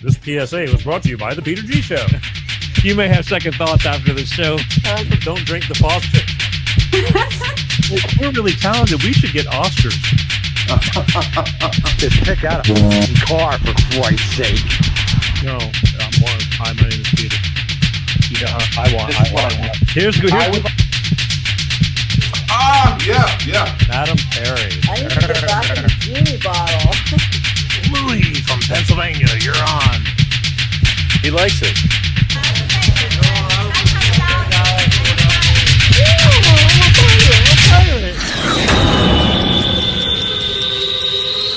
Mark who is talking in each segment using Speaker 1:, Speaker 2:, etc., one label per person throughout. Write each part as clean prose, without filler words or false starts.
Speaker 1: This PSA was brought to you by the Peter G Show.
Speaker 2: You may have second thoughts after the show.
Speaker 1: Don't drink the faucet. We're really talented. We should get Oscars.
Speaker 3: Just pick out a car, for Christ's sake.
Speaker 1: No, my name is Peter. Yeah, I want. Here's good.
Speaker 4: Yeah.
Speaker 1: Madam Perry.
Speaker 5: I need to get back in the genie bottle.
Speaker 1: Louis from Pennsylvania, you're on. He likes it.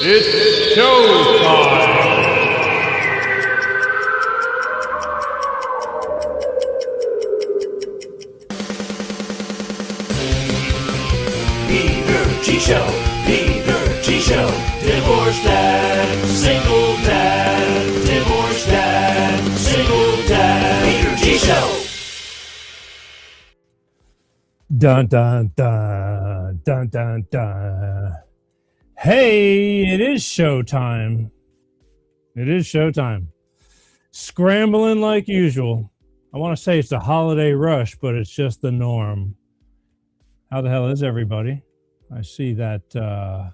Speaker 1: It's showtime.
Speaker 6: Peter G Show, Peter G Show, divorced dad, single dad, divorced dad, single dad, Peter G Show.
Speaker 1: Dun dun dun dun dun dun. Hey, it is showtime. It is showtime. Scrambling like usual. I want to say it's a holiday rush, but it's just the norm. How the hell is everybody? I see that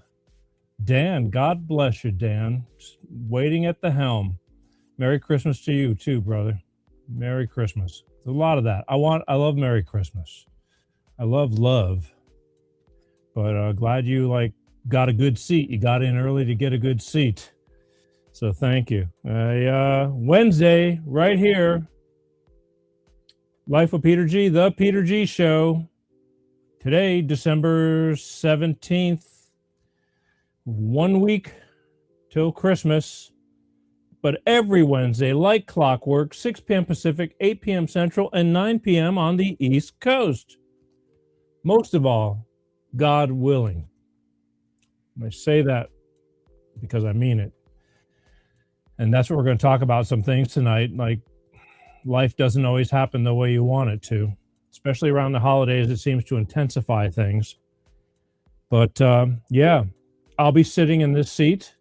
Speaker 1: Dan, God bless you, Dan, waiting at the helm. Merry Christmas to you too, brother. Merry Christmas. There's a lot of that. I love Merry Christmas. I love. But glad you got a good seat. You got in early to get a good seat. So thank you. Wednesday, right here. Life with Peter G, the Peter G Show. Today, December 17th, 1 week till Christmas. But every Wednesday, like clockwork, 6 p.m. Pacific, 8 p.m. Central, and 9 p.m. on the East Coast. Most of all, God willing. I say that because I mean it. And that's what we're going to talk about some things tonight. Like, life doesn't always happen the way you want it to. Especially around the holidays, it seems to intensify things. But yeah, I'll be sitting in this seat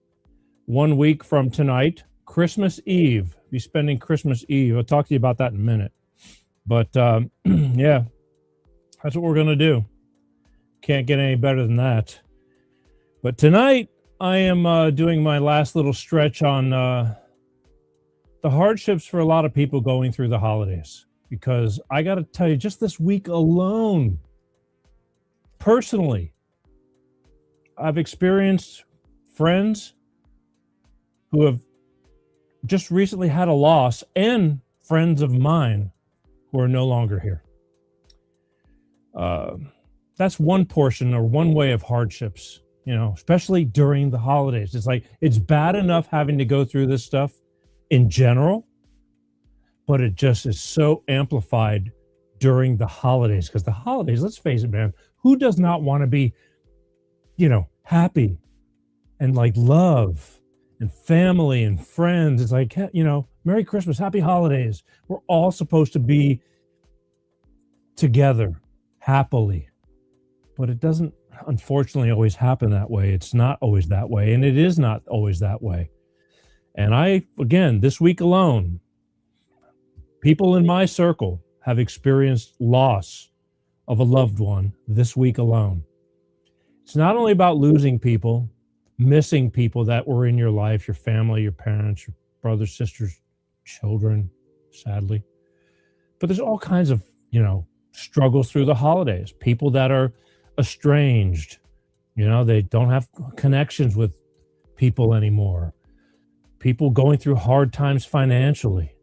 Speaker 1: 1 week from tonight, Christmas Eve. Be spending Christmas Eve. I'll talk to you about that in a minute. But yeah, that's what we're going to do. Can't get any better than that. But tonight, I am doing my last little stretch on the hardships for a lot of people going through the holidays. Because I got to tell you, just this week alone, personally, I've experienced friends who have just recently had a loss and friends of mine who are no longer here. That's one portion or one way of hardships, especially during the holidays. It's like, it's bad enough having to go through this stuff in general, but it just is so amplified during the holidays. Because the holidays, let's face it, man, who does not want to be, happy and love and family and friends? It's like, Merry Christmas, Happy Holidays. We're all supposed to be together happily. But it doesn't, unfortunately, always happen that way. It's not always that way, and it is not always that way. And again, this week alone, people in my circle have experienced loss of a loved one this week alone. It's not only about losing people, missing people that were in your life, your family, your parents, your brothers, sisters, children, sadly, but there's all kinds of, struggles through the holidays. People that are estranged, they don't have connections with people anymore. People going through hard times financially.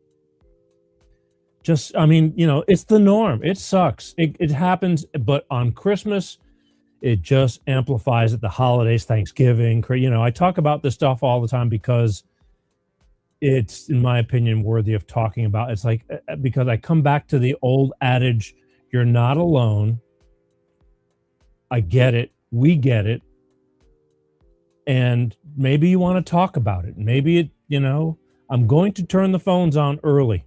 Speaker 1: Just, it's the norm. It sucks. It happens, but on Christmas, it just amplifies at the holidays, Thanksgiving. I talk about this stuff all the time because it's, in my opinion, worthy of talking about. It's like, because I come back to the old adage, you're not alone. I get it. We get it. And maybe you want to talk about it. Maybe I'm going to turn the phones on early.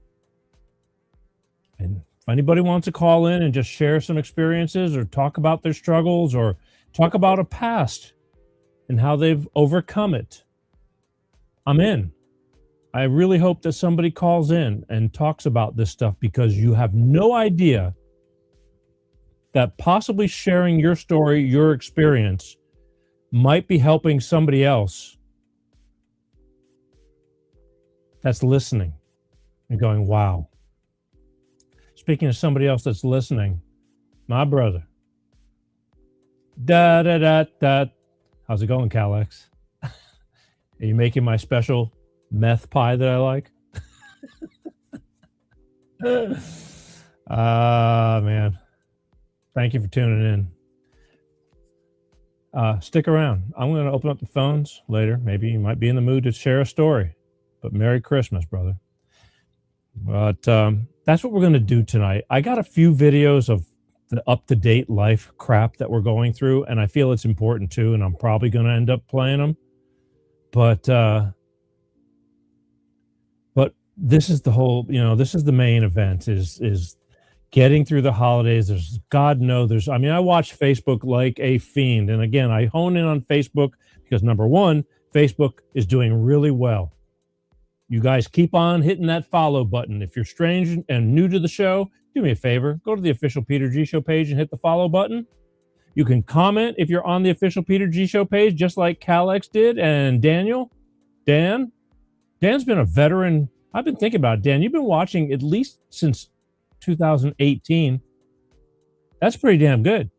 Speaker 1: And if anybody wants to call in and just share some experiences or talk about their struggles or talk about a past and how they've overcome it, I'm in. I really hope that somebody calls in and talks about this stuff, because you have no idea that possibly sharing your story, your experience, might be helping somebody else that's listening and going, wow. Speaking of somebody else that's listening, my brother. Da da da da. How's it going, Calex? Are you making my special meth pie that I like? Man. Thank you for tuning in. Stick around. I'm going to open up the phones later. Maybe you might be in the mood to share a story. But Merry Christmas, brother. But that's what we're going to do tonight. I got a few videos of the up-to-date life crap that we're going through, and I feel it's important too, and I'm probably going to end up playing them. But this is the whole, this is the main event, is getting through the holidays. There's, God knows, I watch Facebook like a fiend. And again, I hone in on Facebook because, number one, Facebook is doing really well. You guys keep on hitting that follow button. If you're strange and new to the show, do me a favor. Go to the official Peter G Show page and hit the follow button. You can comment if you're on the official Peter G Show page, just like Calex did, and Daniel. Dan's been a veteran. I've been thinking about it. Dan, you've been watching at least since 2018. That's pretty damn good.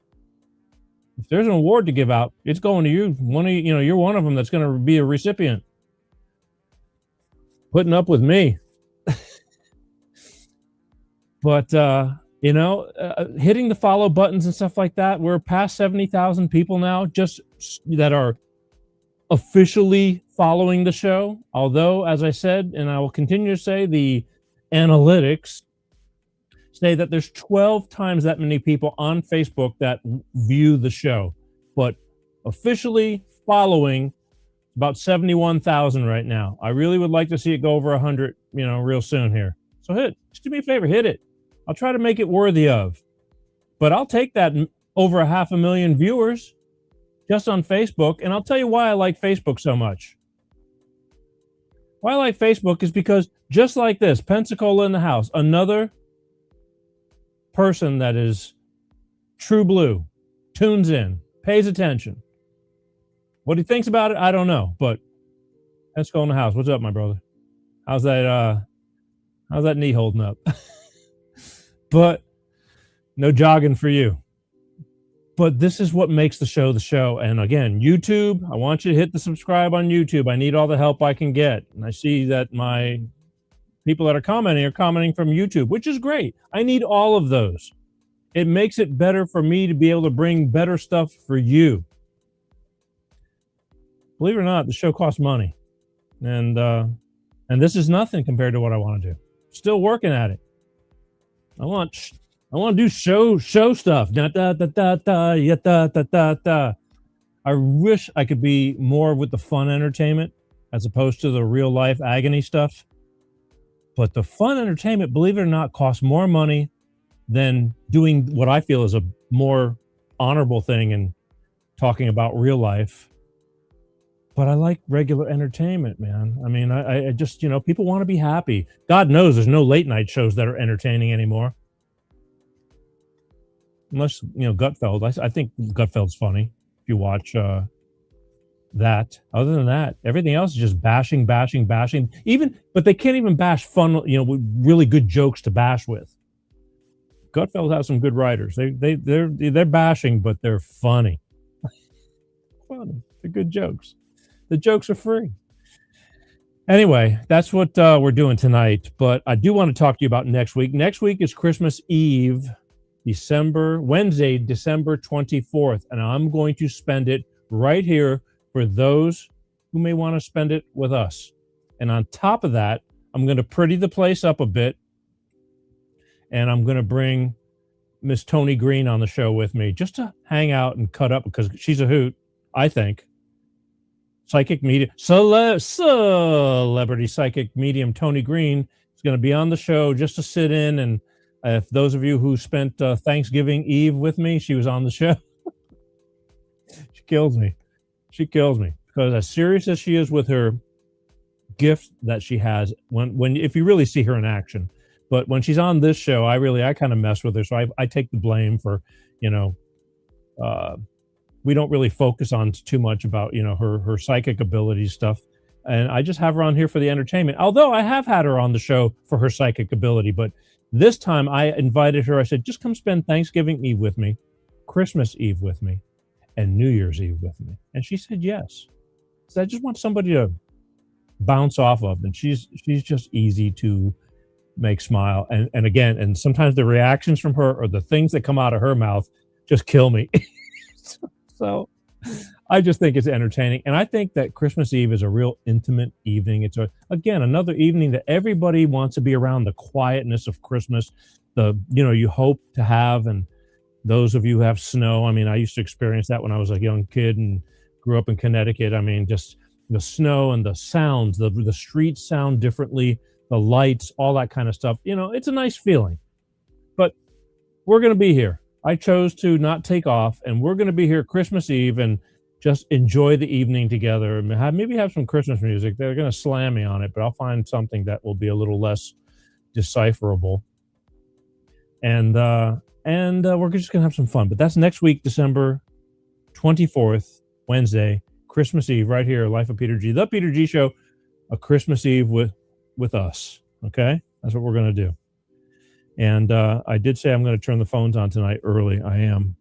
Speaker 1: If there's an award to give out, it's going to you. You're one of them that's going to be a recipient. Putting up with me. But hitting the follow buttons and stuff like that. We're past 70,000 people now just that are officially following the show. Although, as I said, and I will continue to say, the analytics say that there's 12 times that many people on Facebook that view the show. But officially following, about 71,000 right now. I really would like to see it go over 100, real soon here. So just do me a favor, hit it. I'll try to make it worthy of. But I'll take that over 500,000 viewers just on Facebook. And I'll tell you why I like Facebook so much. Why I like Facebook is because, just like this, Pensacola in the house, another person that is true blue, tunes in, pays attention. What he thinks about it, I don't know. But Pensacola in the house, what's up, my brother? How's that knee holding up? But no jogging for you. But this is what makes the show. And again, YouTube, I want you to hit the subscribe on YouTube. I need all the help I can get. And I see that my people that are commenting from YouTube, which is great. I need all of those. It makes it better for me to be able to bring better stuff for you. Believe it or not, the show costs money. And this is nothing compared to what I want to do. Still working at it. I want to do show stuff. Da, da, da, da, da, ya, da, da, da, da. I wish I could be more with the fun entertainment as opposed to the real life agony stuff. But the fun entertainment, believe it or not, costs more money than doing what I feel is a more honorable thing and talking about real life. But I like regular entertainment, man. I just, people want to be happy. God knows there's no late night shows that are entertaining anymore. Unless, Gutfeld. I think Gutfeld's funny if you watch that. Other than that, everything else is just bashing. But they can't even bash fun, with really good jokes to bash with. Gutfeld has some good writers. They're bashing, but they're funny. Funny. They're good jokes. The jokes are free. Anyway, that's what we're doing tonight. But I do want to talk to you about next week. Next week is Christmas Eve, Wednesday, December 24th. And I'm going to spend it right here for those who may want to spend it with us. And on top of that, I'm going to pretty the place up a bit. And I'm going to bring Miss Tony Green on the show with me just to hang out and cut up, because she's a hoot, I think. Psychic medium, celebrity psychic medium Tony Green is going to be on the show just to sit in. And if those of you who spent Thanksgiving Eve with me, she was on the show. She kills me because as serious as she is with her gift that she has when if you really see her in action. But when she's on this show, I kind of mess with her. So I take the blame for, we don't really focus on too much about, her psychic ability stuff. And I just have her on here for the entertainment. Although I have had her on the show for her psychic ability, but this time I invited her. I said, just come spend Thanksgiving Eve with me, Christmas Eve with me, and New Year's Eve with me. And she said yes. So I just want somebody to bounce off of. And she's just easy to make smile. And again, and sometimes the reactions from her or the things that come out of her mouth just kill me. So I just think it's entertaining. And I think that Christmas Eve is a real intimate evening. It's again, another evening that everybody wants to be around the quietness of Christmas. You hope to have, and those of you who have snow. I mean, I used to experience that when I was a young kid and grew up in Connecticut. I mean, just the snow and the sounds, the streets sound differently, the lights, all that kind of stuff. It's a nice feeling. But we're going to be here. I chose to not take off, and we're going to be here Christmas Eve and just enjoy the evening together. Maybe have some Christmas music. They're going to slam me on it, but I'll find something that will be a little less decipherable. And we're just going to have some fun. But that's next week, December 24th, Wednesday, Christmas Eve, right here, Life of Peter G. The Peter G Show, a Christmas Eve with us. Okay? That's what we're going to do. And I did say I'm going to turn the phones on tonight early. I am.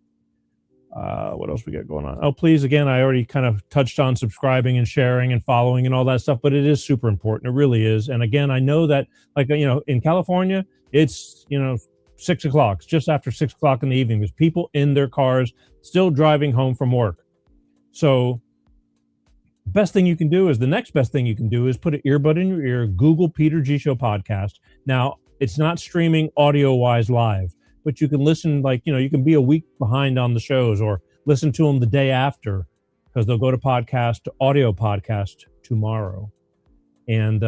Speaker 1: What else we got going on? Oh, please, again, I already kind of touched on subscribing and sharing and following and all that stuff, but it is super important. It really is. And again, I know that, in California, it's, 6 o'clock. It's just after 6 o'clock in the evening. There's people in their cars still driving home from work. So the next best thing you can do is put an earbud in your ear, Google Peter G Show podcast. Now, it's not streaming audio-wise live, but you can listen, you can be a week behind on the shows or listen to them the day after, because they'll go to audio podcast tomorrow. And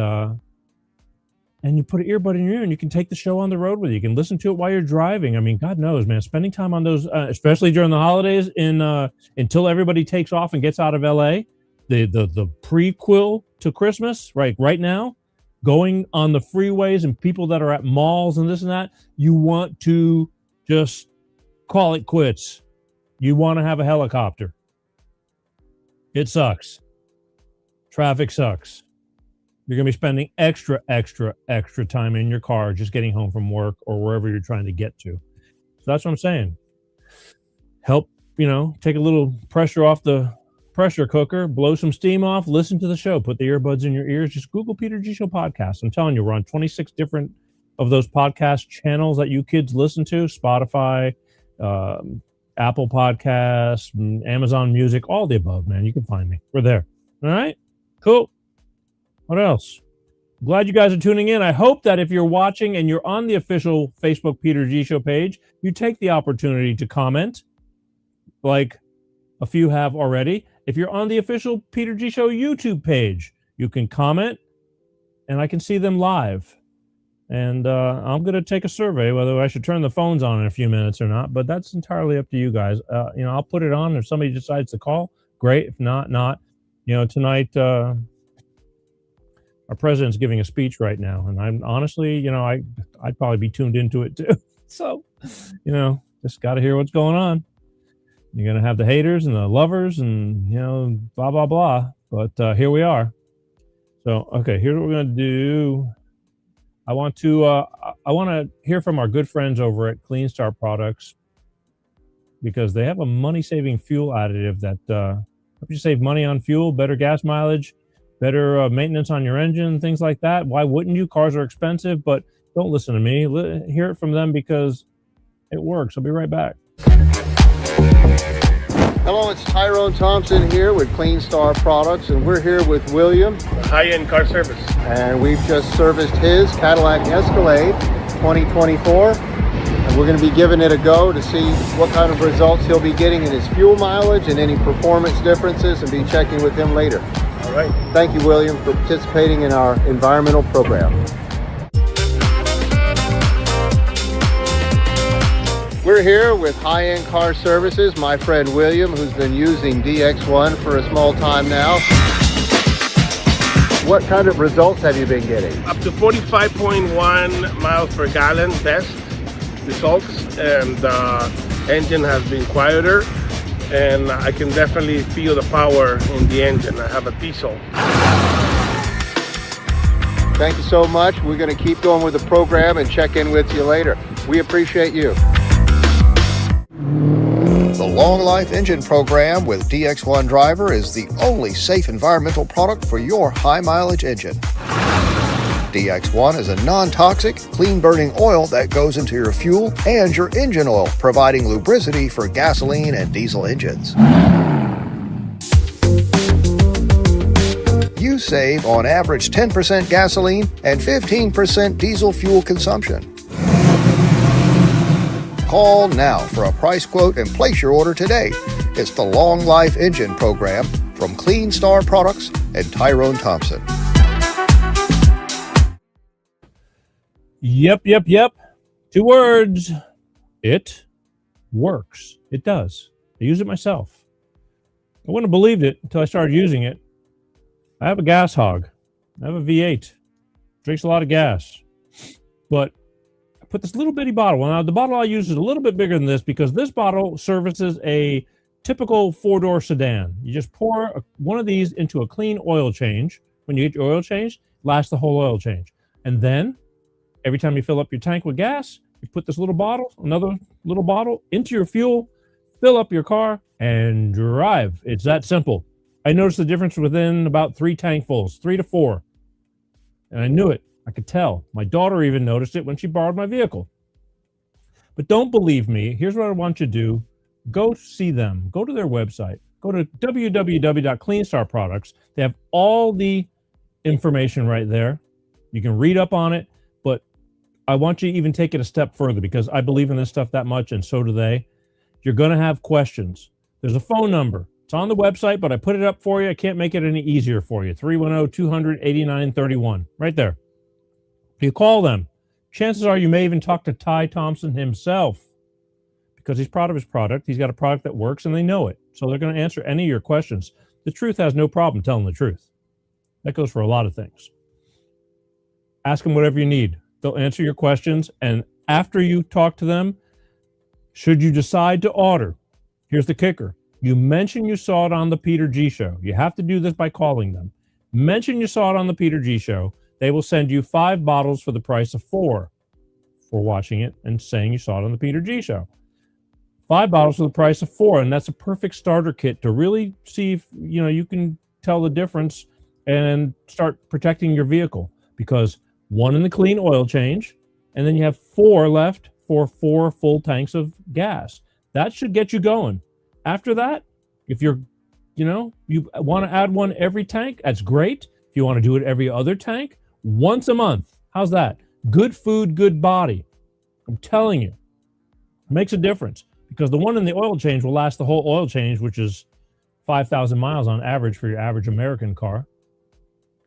Speaker 1: you put an earbud in your ear and you can take the show on the road with you. You can listen to it while you're driving. I mean, God knows, man, spending time on those, especially during the holidays until everybody takes off and gets out of LA, the prequel to Christmas, right now, going on the freeways and people that are at malls and this and that, you want to just call it quits. You want to have a helicopter. It sucks. Traffic sucks. You're going to be spending extra time in your car just getting home from work or wherever you're trying to get to. So that's what I'm saying. Help, take a little pressure off the pressure cooker, blow some steam off, listen to the show, put the earbuds in your ears, just Google Peter G Show podcast. I'm telling you, we're on 26 different of those podcast channels that you kids listen to, Spotify, Apple Podcasts, Amazon Music, all the above, man. You can find me. We're there. All right? Cool. What else? Glad you guys are tuning in. I hope that if you're watching and you're on the official Facebook Peter G Show page, you take the opportunity to comment, like a few have already. If you're on the official Peter G Show YouTube page, you can comment and I can see them live. And I'm going to take a survey whether I should turn the phones on in a few minutes or not, but that's entirely up to you guys. I'll put it on if somebody decides to call. Great. If not. Tonight, our president's giving a speech right now. And I'm honestly, I'd probably be tuned into it too. So, just got to hear what's going on. You're going to have the haters and the lovers and, blah, blah, blah. But here we are. So, okay, here's what we're going to do. I want to hear from our good friends over at Clean Star Products, because they have a money-saving fuel additive that helps you save money on fuel, better gas mileage, better maintenance on your engine, things like that. Why wouldn't you? Cars are expensive, but don't listen to me. Hear it from them because it works. I'll be right back.
Speaker 4: Hello, it's Tyrone Thompson here with Clean Star Products, and we're here with William.
Speaker 7: High-end car service.
Speaker 4: And we've just serviced his Cadillac Escalade 2024, and we're going to be giving it a go to see what kind of results he'll be getting in his fuel mileage and any performance differences, and be checking with him later.
Speaker 7: All right.
Speaker 4: Thank you, William, for participating in our environmental program. We're here with High-End Car Services, my friend William, who's been using DX1 for a small time now. What kind of results have you been getting?
Speaker 7: Up to 45.1 miles per gallon best results, and the engine has been quieter, and I can definitely feel the power in the engine. I have a diesel.
Speaker 4: Thank you so much. We're going to keep going with the program and check in with you later. We appreciate you. The Long Life Engine program with DX1 Driver is the only safe environmental product for your high mileage engine. DX1 is a non-toxic, clean-burning oil that goes into your fuel and your engine oil, providing lubricity for gasoline and diesel engines. You save on average 10% gasoline and 15% diesel fuel consumption. Call now for a price quote and place your order today. It's the Long Life Engine program from Clean Star Products and Tyrone Thompson.
Speaker 1: Yep. 2 words. It works. It does. I use it myself. I wouldn't have believed it until I started using it. I have a gas hog. I have a V8. Drinks a lot of gas. But I put this little bitty bottle. Now, the bottle I use is a little bit bigger than this because this bottle services a typical 4-door sedan. You just pour one of these into a clean oil change. When you get your oil change, lasts the whole oil change. And then every time you fill up your tank with gas, you put this little bottle, another little bottle, into your fuel, fill up your car, and drive. It's that simple. I noticed the difference within about 3 tankfuls, 3 to 4. And I knew it. I could tell. My daughter even noticed it when she borrowed my vehicle. But don't believe me. Here's what I want you to do. Go see them. Go to their website. Go to www.cleanstarproducts. They have all the information right there. You can read up on it. But I want you to even take it a step further because I believe in this stuff that much, and so do they. You're going to have questions. There's a phone number. It's on the website, but I put it up for you. I can't make it any easier for you. 310-200-8931. Right there. If you call them, chances are you may even talk to Ty Thompson himself because he's proud of his product. He's got a product that works, and they know it. So they're going to answer any of your questions. The truth has no problem telling the truth. That goes for a lot of things. Ask them whatever you need. They'll answer your questions, and after you talk to them, should you decide to order, here's the kicker. You mention you saw it on the Peter G Show. You have to do this by calling them. Mention you saw it on the Peter G Show. They will send you 5 bottles for the price of 4 for watching it and saying you saw it on the Peter G Show. 5 bottles for the price of 4, and that's a perfect starter kit to really see if you can tell the difference and start protecting your vehicle. Because 1 in the clean oil change, and then you have 4 left for 4 full tanks of gas. That should get you going. After that, if you want to add 1 every tank, that's great. If you want to do it every other tank, once a month. How's that? Good food, good body. I'm telling you, it makes a difference because the 1 in the oil change will last the whole oil change, which is 5,000 miles on average for your average American car.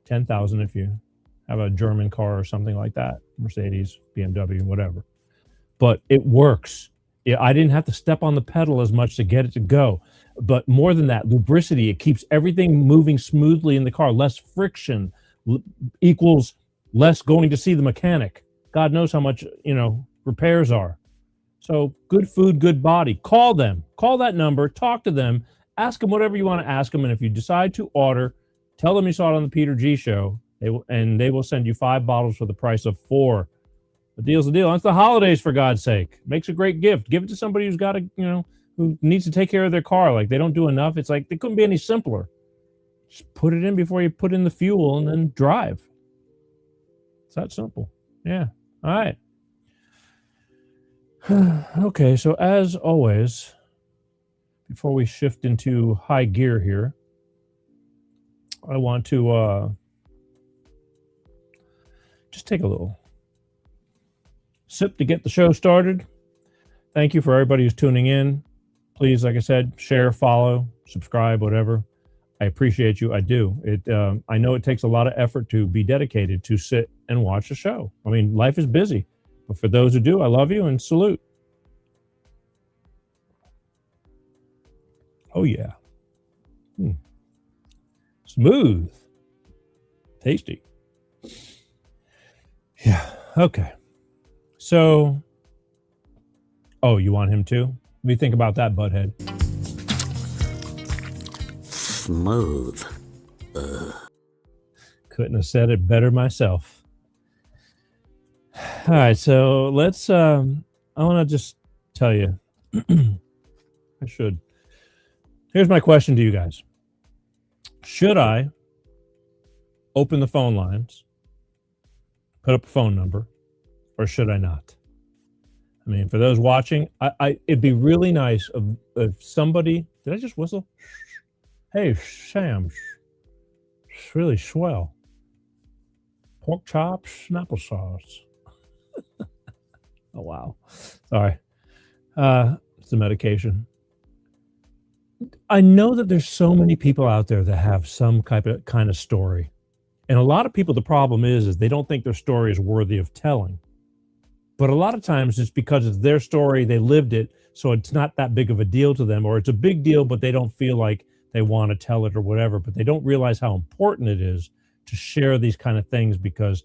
Speaker 1: 10,000 if you have a German car or something like that, Mercedes, BMW, whatever. But it works. I didn't have to step on the pedal as much to get it to go. But more than that, lubricity, it keeps everything moving smoothly in the car. Less friction equals less going to see the mechanic. God knows how much, repairs are. So good food, good body. Call them. Call that number. Talk to them. Ask them whatever you want to ask them. And if you decide to order, tell them you saw it on the Peter G Show. They will send you 5 bottles for the price of 4. The deal's the deal. It's the holidays, for God's sake. Makes a great gift. Give it to somebody who's got who needs to take care of their car. Like they don't do enough. It's like they couldn't be any simpler. Just put it in before you put in the fuel and then drive. It's that simple. Yeah. All right. Okay. So as always, before we shift into high gear here, I want to just take a little sip to get the show started. Thank you for everybody who's tuning in. Please, like I said, share, follow, subscribe, whatever. I appreciate you. I do. I know it takes a lot of effort to be dedicated to sit and watch a show. I mean, life is busy. But for those who do, I love you and salute. Oh, yeah. Smooth. Tasty. Yeah. Okay. So, oh, you want him too? What do you think about that, butthead?
Speaker 6: Smooth.
Speaker 1: Couldn't have said it better myself. All right, so let's I want to just tell you I should. Here's my question to you guys. Should I open the phone lines, put up a phone number, or should I not? I mean, for those watching, it'd be really nice if somebody, did I just whistle? Hey, Sam, it's really swell. Pork chops and applesauce. Oh, wow. Sorry. It's the medication. I know that there's so many people out there that have some kind of story. And a lot of people, the problem is they don't think their story is worthy of telling. But a lot of times it's because it's their story, they lived it, so it's not that big of a deal to them, or it's a big deal, but they don't feel like they want to tell it or whatever, but they don't realize how important it is to share these kind of things, because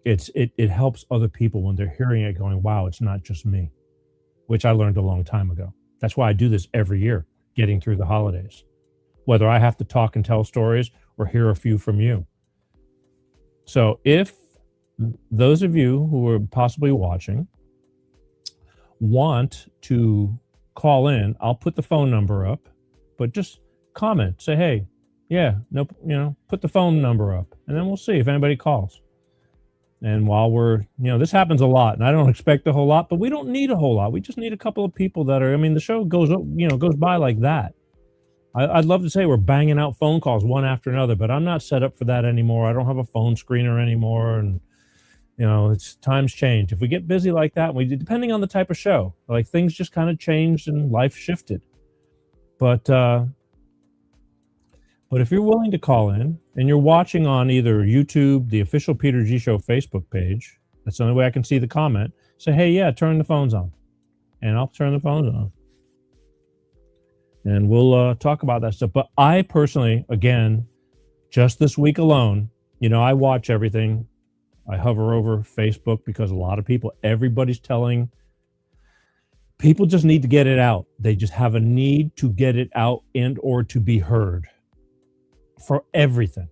Speaker 1: it helps other people when they're hearing it going, wow, it's not just me, which I learned a long time ago. That's why I do this every year, getting through the holidays, whether I have to talk and tell stories or hear a few from you. So if those of you who are possibly watching want to call in, I'll put the phone number up, but just comment, say, hey, yeah, no, put the phone number up, and then we'll see if anybody calls. And while we're, this happens a lot, and I don't expect a whole lot, but we don't need a whole lot. We just need a couple of people that are, the show goes by like that. I'd love to say we're banging out phone calls one after another, but I'm not set up for that anymore. I don't have a phone screener anymore, and it's times change. If we get busy like that, depending on the type of show, like things just kind of changed and life shifted. But if you're willing to call in and you're watching on either YouTube, the official Peter G Show Facebook page, that's the only way I can see the comment. Say, hey, yeah, turn the phones on, and I'll turn the phones on, and we'll talk about that stuff. But I personally, again, just this week alone, I watch everything. I hover over Facebook because a lot of people, everybody's telling people just need to get it out. They just have a need to get it out and or to be heard for everything.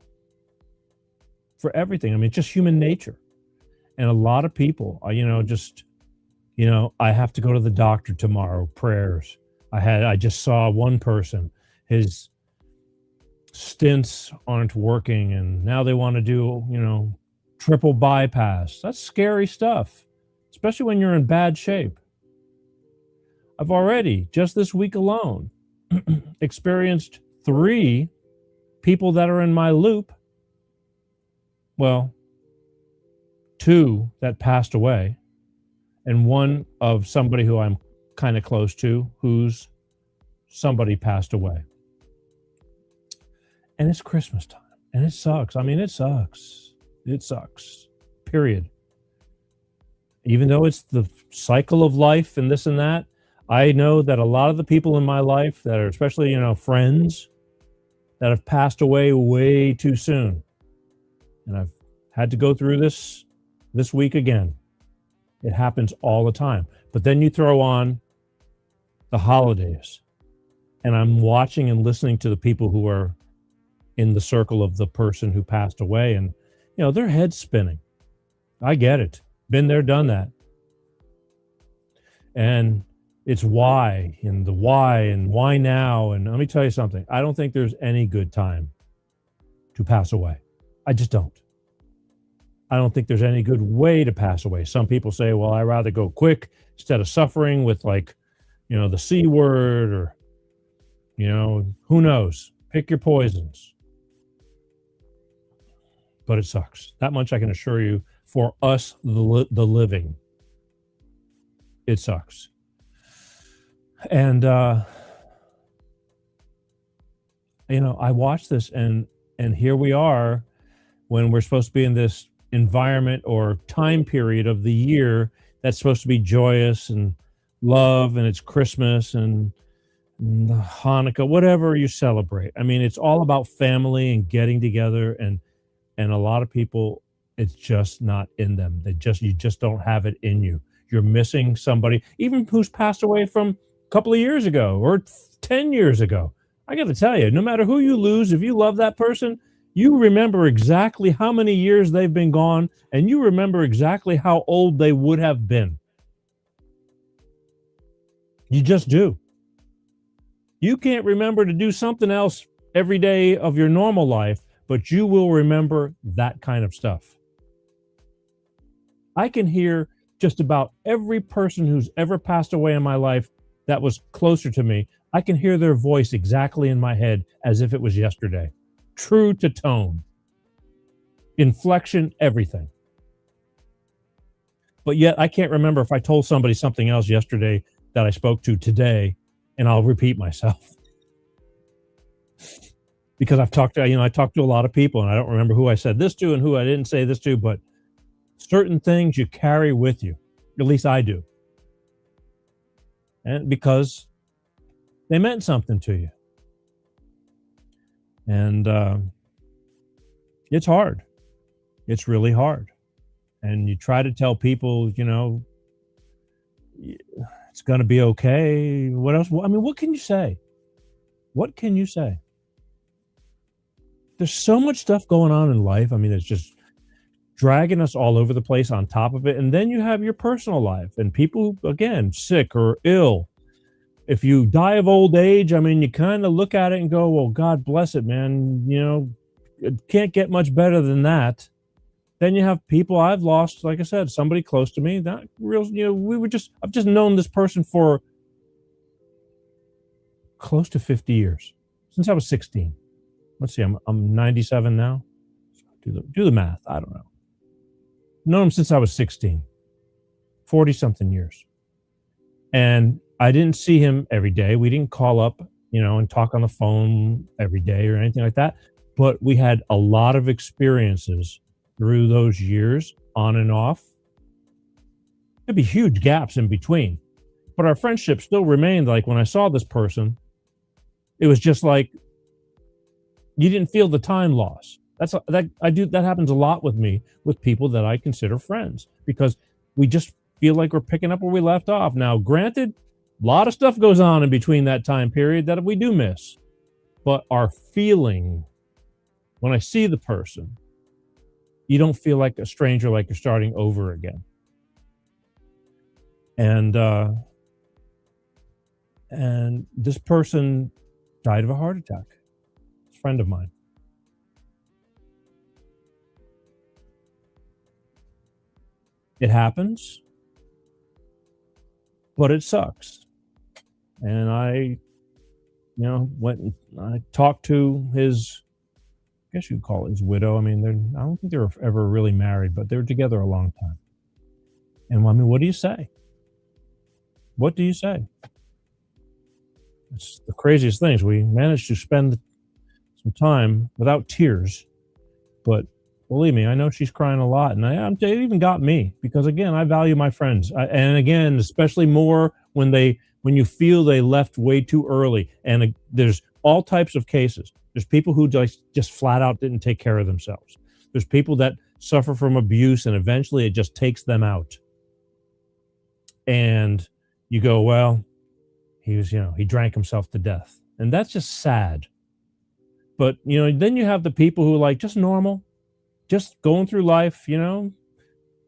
Speaker 1: For everything. It's just human nature. And a lot of people, I have to go to the doctor tomorrow, prayers. I just saw one person, his stents aren't working, and now they want to do, triple bypass. That's scary stuff, especially when you're in bad shape. I've already, just this week alone, experienced 3 people that are in my loop. Well, 2 that passed away, and 1 of somebody who I'm kind of close to, whose somebody passed away. And it's Christmas time, and it sucks. It sucks. It sucks, period. Even though it's the cycle of life and this and that, I know that a lot of the people in my life that are, especially, friends that have passed away way too soon. And I've had to go through this week again. It happens all the time. But then you throw on the holidays, and I'm watching and listening to the people who are in the circle of the person who passed away, and their head's spinning. I get it. Been there, done that. And it's why, and why now. And let me tell you something. I don't think there's any good time to pass away. I just don't. I don't think there's any good way to pass away. Some people say, well, I'd rather go quick instead of suffering with the C word, or, who knows? Pick your poisons. But it sucks. That much I can assure you, for us, the living. It sucks. And, I watch this, and here we are when we're supposed to be in this environment or time period of the year that's supposed to be joyous and love, and it's Christmas and Hanukkah, whatever you celebrate. It's all about family and getting together, and And a lot of people, it's just not in them. You just don't have it in you. You're missing somebody, even who's passed away from a couple of years ago or 10 years ago. I got to tell you, no matter who you lose, if you love that person, you remember exactly how many years they've been gone, and you remember exactly how old they would have been. You just do. You can't remember to do something else every day of your normal life, but you will remember that kind of stuff. I can hear just about every person who's ever passed away in my life that was closer to me. I can hear their voice exactly in my head as if it was yesterday. True to tone, inflection, everything. But yet I can't remember if I told somebody something else yesterday that I spoke to today, and I'll repeat myself. Because I talked to a lot of people, and I don't remember who I said this to and who I didn't say this to, but certain things you carry with you. At least I do. And because they meant something to you. And it's hard. It's really hard. And you try to tell people, it's going to be okay. What else? I mean, what can you say? What can you say? There's so much stuff going on in life. I mean, it's just dragging us all over the place on top of it. And then you have your personal life and people, again, sick or ill. If you die of old age, I mean, you kind of look at it and go, well, God bless it, man. It can't get much better than that. Then you have people I've lost, like I said, somebody close to me. That real, I've just known this person for close to 50 years, since I was 16. Let's see, I'm 97 now. Do the math. I don't know. Known him since I was 16, 40 something years. And I didn't see him every day. We didn't call up, and talk on the phone every day or anything like that. But we had a lot of experiences through those years, on and off. There'd be huge gaps in between. But our friendship still remained. Like when I saw this person, it was just like you didn't feel the time loss. That happens a lot with me, with people that I consider friends, because we just feel like we're picking up where we left off. Now, granted, a lot of stuff goes on in between that time period that we do miss. But our feeling, when I see the person, you don't feel like a stranger, like you're starting over again. And this person died of a heart attack. It's a friend of mine. It happens, but it sucks. And I, went and I talked to his, I guess you'd call it his widow. I mean, I don't think they were ever really married, but they were together a long time. And I mean, what do you say? What do you say? It's the craziest things. We managed to spend some time without tears, but believe me, I know she's crying a lot, and it even got me because, again, I value my friends, and again, especially more when you feel they left way too early. And there's all types of cases. There's people who just flat out didn't take care of themselves. There's people that suffer from abuse, and eventually it just takes them out. And you go, well, he drank himself to death, and that's just sad. But then you have the people who are like just normal, just going through life,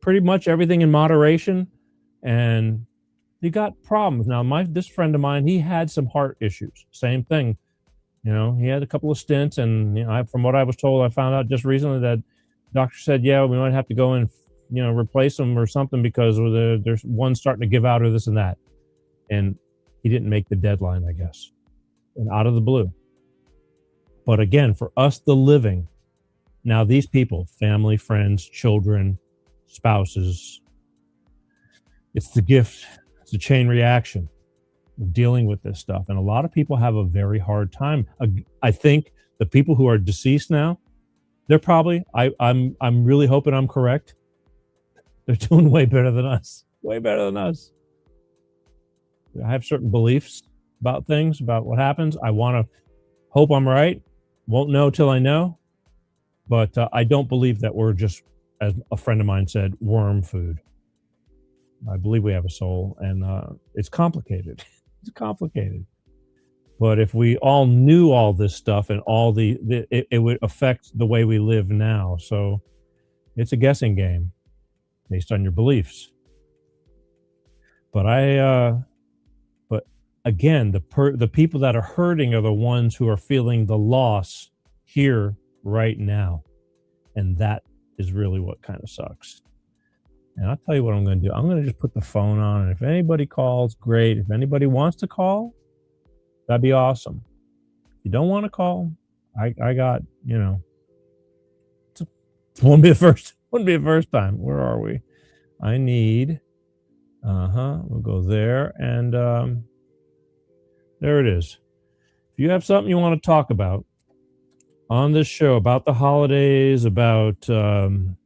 Speaker 1: pretty much everything in moderation, and you got problems. Now, this friend of mine, he had some heart issues. Same thing. He had a couple of stints, and from what I was told, I found out just recently that the doctor said, yeah, we might have to go and replace them or something because there's one starting to give out or this and that. And he didn't make the deadline, I guess, and out of the blue. But again, for us, the living, now these people, family, friends, children, spouses, it's the gift. It's a chain reaction of dealing with this stuff. And a lot of people have a very hard time. I think the people who are deceased now, they're probably, I'm really hoping I'm correct. They're doing way better than us. Way better than us. I have certain beliefs about things, about what happens. I want to hope I'm right. Won't know till I know. But I don't believe that we're just, as a friend of mine said, worm food. I believe we have a soul, and it's complicated. It's complicated. But if we all knew all this stuff and all it would affect the way we live now. So it's a guessing game based on your beliefs. But but again, the people that are hurting are the ones who are feeling the loss here right now. And that is really what kind of sucks. And I'll tell you what I'm going to do. I'm going to just put the phone on, and if anybody calls, great. If anybody wants to call, that'd be awesome. If you don't want to call, I got, it won't be the first time. Where are we? I need, we'll go there, and there it is. If you have something you want to talk about on this show, about the holidays, about an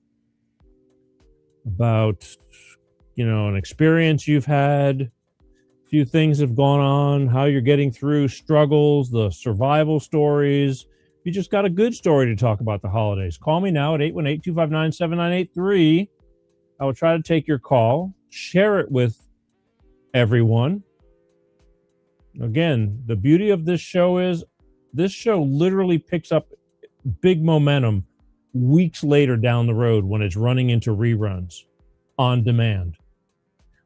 Speaker 1: experience you've had, a few things have gone on, how you're getting through struggles, the survival stories. You just got a good story to talk about the holidays. Call me now at 818-259-7983. I will try to take your call, share it with everyone. Again, the beauty of this show is this show literally picks up big momentum weeks later down the road when it's running into reruns on demand.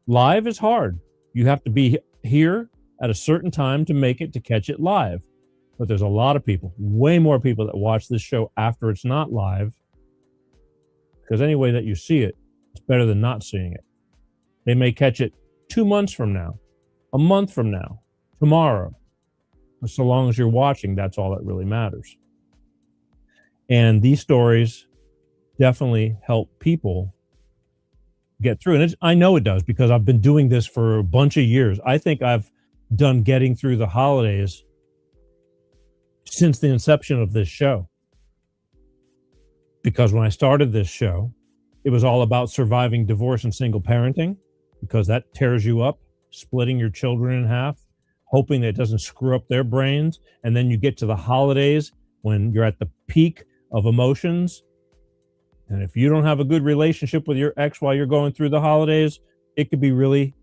Speaker 1: Live is hard. You have to be here at a certain time to make it, to catch it live. But there's a lot of people, way more people, that watch this show after it's not live, because any way that you see it, it's better than not seeing it. They may catch it 2 months from now, a month from now, tomorrow. But so long as you're watching, that's all that really matters. And these stories definitely help people get through. And I know it does, because I've been doing this for a bunch of years. I think I've done getting through the holidays since the inception of this show. Because when I started this show, it was all about surviving divorce and single parenting, because that tears you up, splitting your children in half, hoping that it doesn't screw up their brains. And then you get to the holidays when you're at the peak of emotions. And if you don't have a good relationship with your ex while you're going through the holidays, it could be really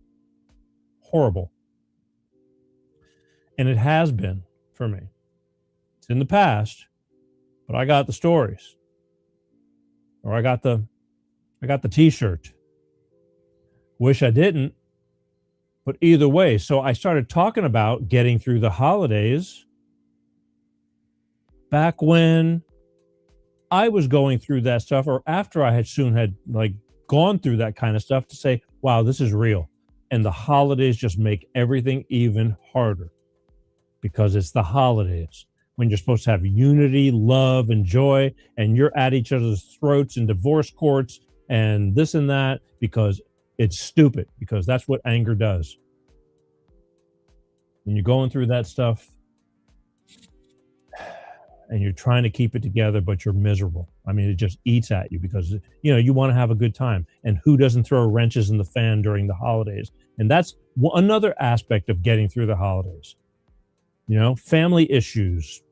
Speaker 1: horrible. And it has been for me. It's in the past, but I got the stories. Or I got the t-shirt. Wish I didn't. But either way, so I started talking about getting through the holidays back when I was going through that stuff, or after I had gone through that kind of stuff, to say, wow, this is real. And the holidays just make everything even harder, because it's the holidays when you're supposed to have unity, love, and joy, and you're at each other's throats in divorce courts and this and that, because it's stupid, because that's what anger does. When you're going through that stuff and you're trying to keep it together, but you're miserable. I mean, it just eats at you, because, you want to have a good time. And who doesn't throw wrenches in the fan during the holidays? And that's another aspect of getting through the holidays. Family issues,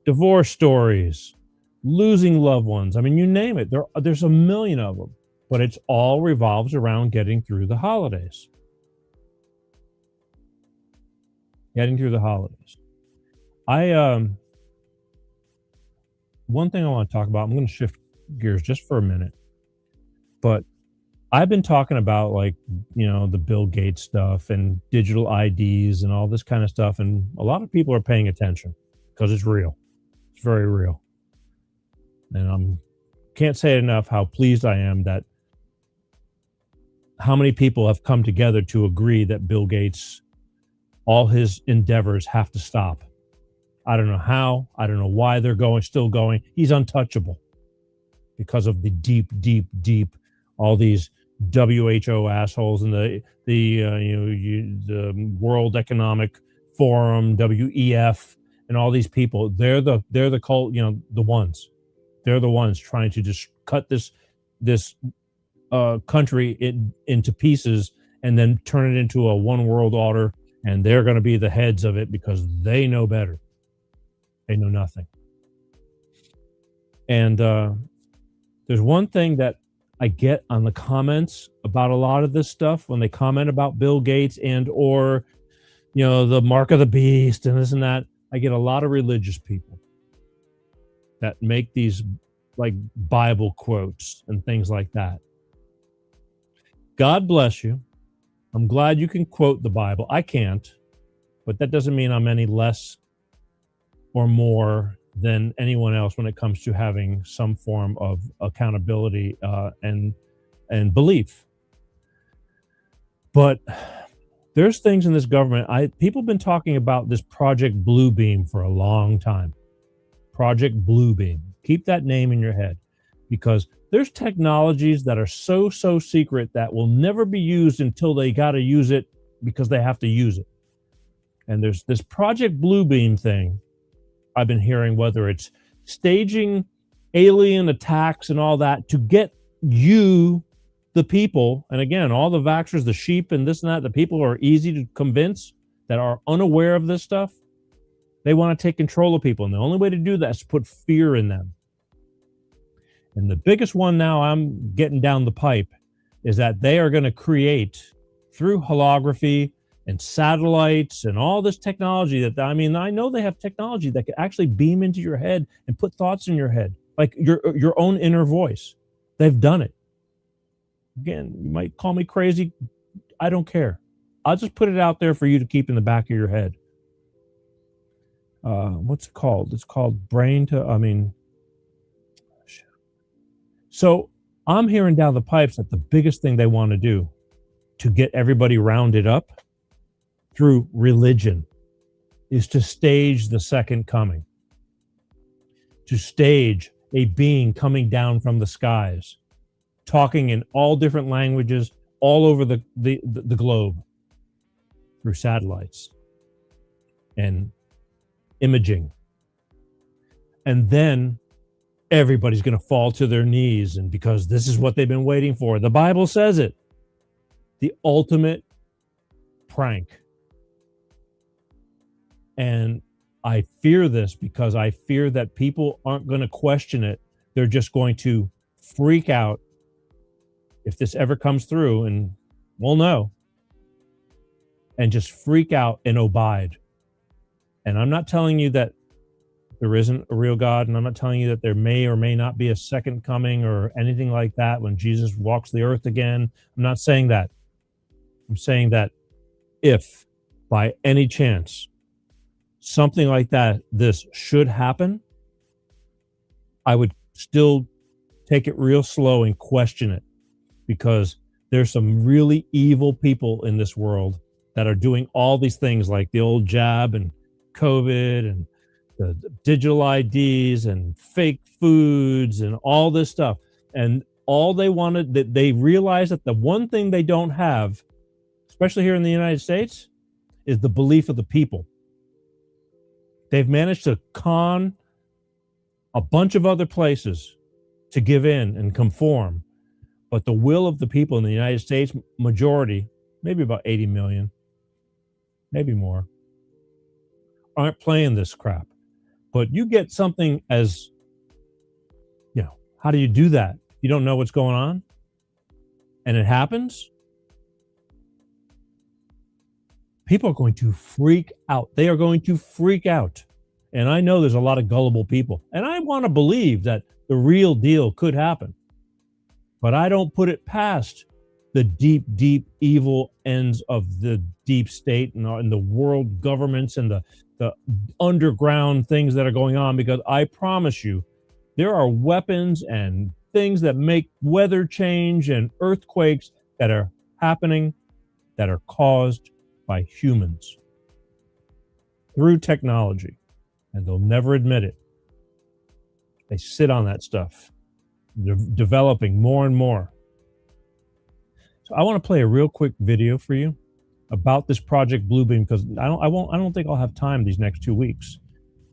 Speaker 1: divorce stories, losing loved ones. I mean, you name it. There's a million of them, but it's all revolves around getting through the holidays. Getting through the holidays. One thing I want to talk about, I'm going to shift gears just for a minute, but I've been talking about the Bill Gates stuff and digital IDs and all this kind of stuff. And a lot of people are paying attention because it's real. It's very real. And I can't say enough how pleased I am that how many people have come together to agree that Bill Gates, all his endeavors have to stop. I don't know how. I don't know why they're still going. He's untouchable because of the deep, all these WHO assholes and the World Economic Forum, WEF, and all these people. They're the cult, the ones. They're the ones trying to just cut this country into pieces and then turn it into a one world order. And they're going to be the heads of it because they know better. They know nothing. And there's one thing that I get on the comments about a lot of this stuff when they comment about Bill Gates and or the mark of the beast and this and that. I get a lot of religious people that make these like Bible quotes and things like that. God bless you. I'm glad you can quote the Bible. I can't, but that doesn't mean I'm any less or more than anyone else when it comes to having some form of accountability and belief. But there's things in this government. People have been talking about this Project Bluebeam for a long time. Project Bluebeam. Keep that name in your head, because there's technologies that are so secret that will never be used until they got to use it because they have to use it. And there's this Project Bluebeam thing I've been hearing, whether it's staging alien attacks and all that to get you, the people, and again, all the vaxxers, the sheep and this and that, the people who are easy to convince that are unaware of this stuff, they want to take control of people. And the only way to do that is to put fear in them. And the biggest one now I'm getting down the pipe is that they are going to create, through holography and satellites and all this technology I know they have technology that can actually beam into your head and put thoughts in your head, like your own inner voice. They've done it. Again, you might call me crazy. I don't care. I'll just put it out there for you to keep in the back of your head. What's it called? It's called So I'm hearing down the pipes that the biggest thing they want to do to get everybody rounded up through religion is to stage the second coming, to stage a being coming down from the skies, talking in all different languages all over the globe through satellites and imaging. And then everybody's going to fall to their knees, and because this is what they've been waiting for. The Bible says it. The ultimate prank. And I fear this because I fear that people aren't going to question it. They're just going to freak out if this ever comes through, and we'll know, and just freak out and abide. And I'm not telling you that there isn't a real God, and I'm not telling you that there may or may not be a second coming or anything like that when Jesus walks the earth again. I'm not saying that. I'm saying that if by any chance something like this should happen, I would still take it real slow and question it, because there's some really evil people in this world that are doing all these things like the old jab and COVID and the digital IDs and fake foods and all this stuff. And all they wanted, that they realized that the one thing they don't have, especially here in the United States, is the belief of the people. They've managed to con a bunch of other places to give in and conform. But the will of the people in the United States, majority, maybe about 80 million, maybe more, aren't playing this crap. But you get something as, how do you do that? You don't know what's going on, and it happens. People are going to freak out. They are going to freak out. And I know there's a lot of gullible people, and I want to believe that the real deal could happen. But I don't put it past the deep evil ends of the deep state and the world governments and the underground things that are going on, because I promise you, there are weapons and things that make weather change and earthquakes that are happening that are caused by humans through technology, and they'll never admit it. They sit on that stuff. They're developing more and more. So I want to play a real quick video for you about this Project Bluebeam, because I don't think I'll have time these next 2 weeks,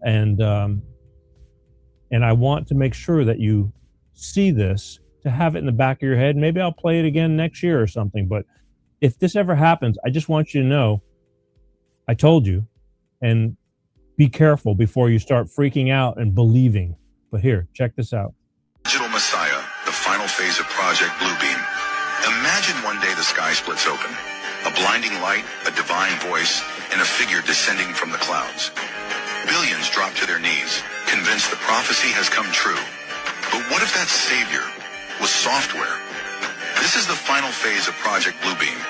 Speaker 1: and I want to make sure that you see this, to have it in the back of your head. Maybe I'll play it again next year or something. But if this ever happens, I just want you to know I told you, and be careful before you start freaking out and believing. But here, check this out.
Speaker 8: Digital Messiah, the final phase of Project Bluebeam. Imagine one day the sky splits open. A blinding light, a divine voice, and a figure descending from the clouds. Billions drop to their knees, convinced the prophecy has come true. But what if that savior was software? This is the final phase of Project Bluebeam.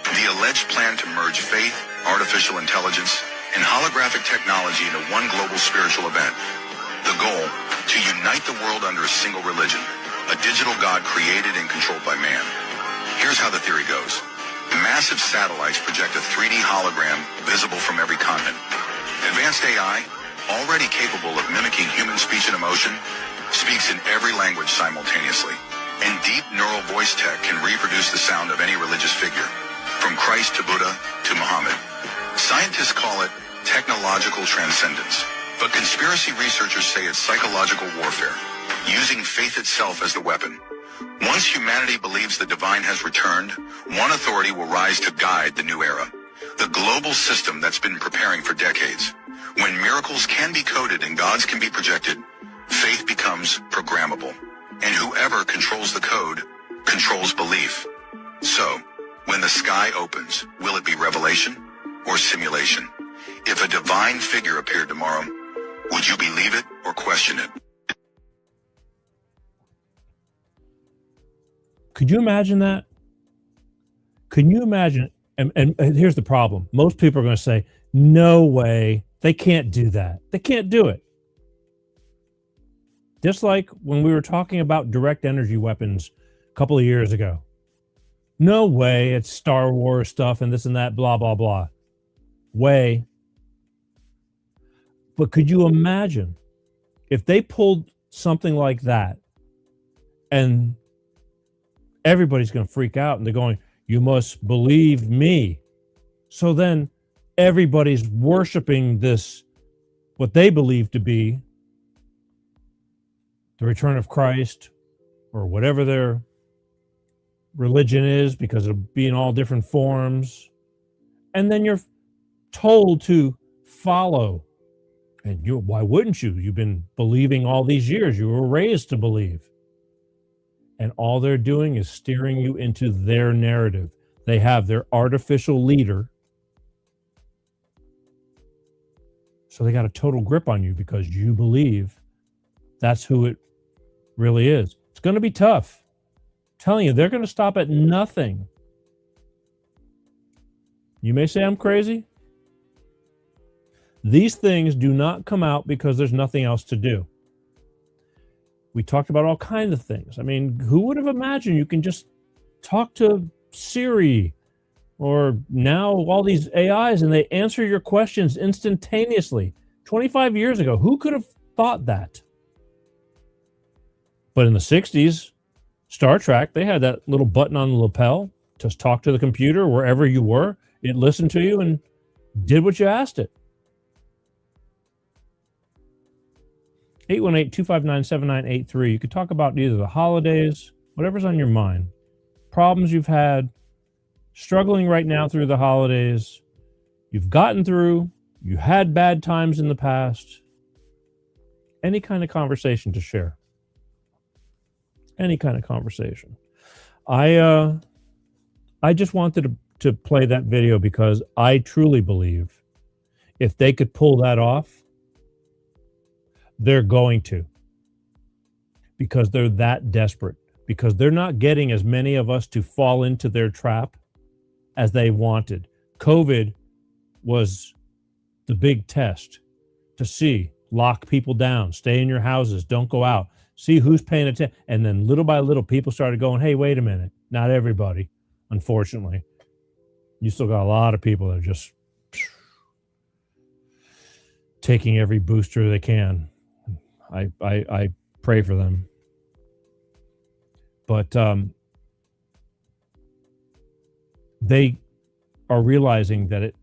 Speaker 8: The alleged plan to merge faith, artificial intelligence, and holographic technology into one global spiritual event. The goal, to unite the world under a single religion, a digital God created and controlled by man. Here's how the theory goes. Massive satellites project a 3D hologram visible from every continent. Advanced AI, already capable of mimicking human speech and emotion, speaks in every language simultaneously. And deep neural voice tech can reproduce the sound of any religious figure, from Christ to Buddha to Muhammad. Scientists call it technological transcendence, but conspiracy researchers say it's psychological warfare, using faith itself as the weapon. Once humanity believes the divine has returned, one authority will rise to guide the new era, the global system that's been preparing for decades. When miracles can be coded and gods can be projected, faith becomes programmable, and whoever controls the code controls belief. So, when the sky opens, will it be revelation or simulation? If a divine figure appeared tomorrow, would you believe it or question it?
Speaker 1: Could you imagine that? Can you imagine? And here's the problem. Most people are going to say, no way. They can't do that. They can't do it. Just like when we were talking about direct energy weapons a couple of years ago. No way. It's Star Wars stuff and this and that, blah, blah, blah. Way. But could you imagine if they pulled something like that and everybody's going to freak out and they're going, you must believe me. So then everybody's worshiping this, what they believe to be the return of Christ or whatever their religion is, because it'll be in all different forms. And then you're told to follow. And why wouldn't you? You've been believing all these years. You were raised to believe. And all they're doing is steering you into their narrative. They have their artificial leader. So they got a total grip on you because you believe that's who it really is. It's going to be tough. I'm telling you, they're going to stop at nothing. You may say I'm crazy. These things do not come out because there's nothing else to do. We talked about all kinds of things. I mean, who would have imagined you can just talk to Siri or now all these AIs and they answer your questions instantaneously? 25 years ago, who could have thought that? But in the 60s, Star Trek, they had that little button on the lapel to talk to the computer wherever you were. It listened to you and did what you asked it. 818-259-7983. You could talk about either the holidays, whatever's on your mind, problems you've had, struggling right now through the holidays, you've gotten through, you had bad times in the past, any kind of conversation to share. Any kind of conversation. I just wanted to play that video because I truly believe if they could pull that off, they're going to, because they're that desperate, because they're not getting as many of us to fall into their trap as they wanted. COVID was the big test to see, lock people down, stay in your houses, don't go out, see who's paying attention. And then little by little, people started going, hey, wait a minute. Not everybody, unfortunately. You still got a lot of people that are just taking every booster they can. I pray for them. But they are realizing that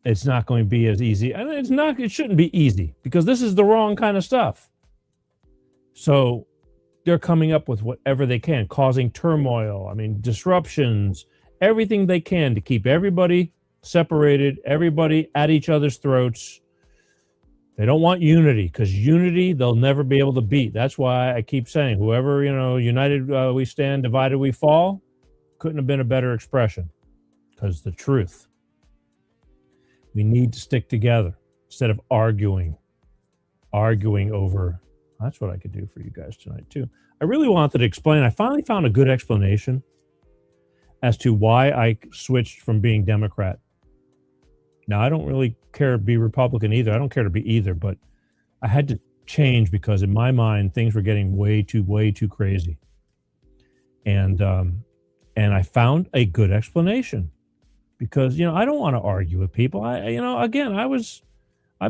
Speaker 1: it's not going to be as easy. And it shouldn't be easy because this is the wrong kind of stuff. So they're coming up with whatever they can, causing turmoil, disruptions, everything they can to keep everybody separated, everybody at each other's throats. They don't want unity, because unity they'll never be able to beat. That's why I keep saying, whoever, united we stand, divided we fall, couldn't have been a better expression. Because the truth, we need to stick together instead of arguing over. That's what I could do for you guys tonight too. I really wanted to explain. I finally found a good explanation as to why I switched from being Democrat. Now, I don't really care to be Republican either. I don't care to be either, but I had to change because in my mind, things were getting way too crazy. And I found a good explanation because, I don't want to argue with people. I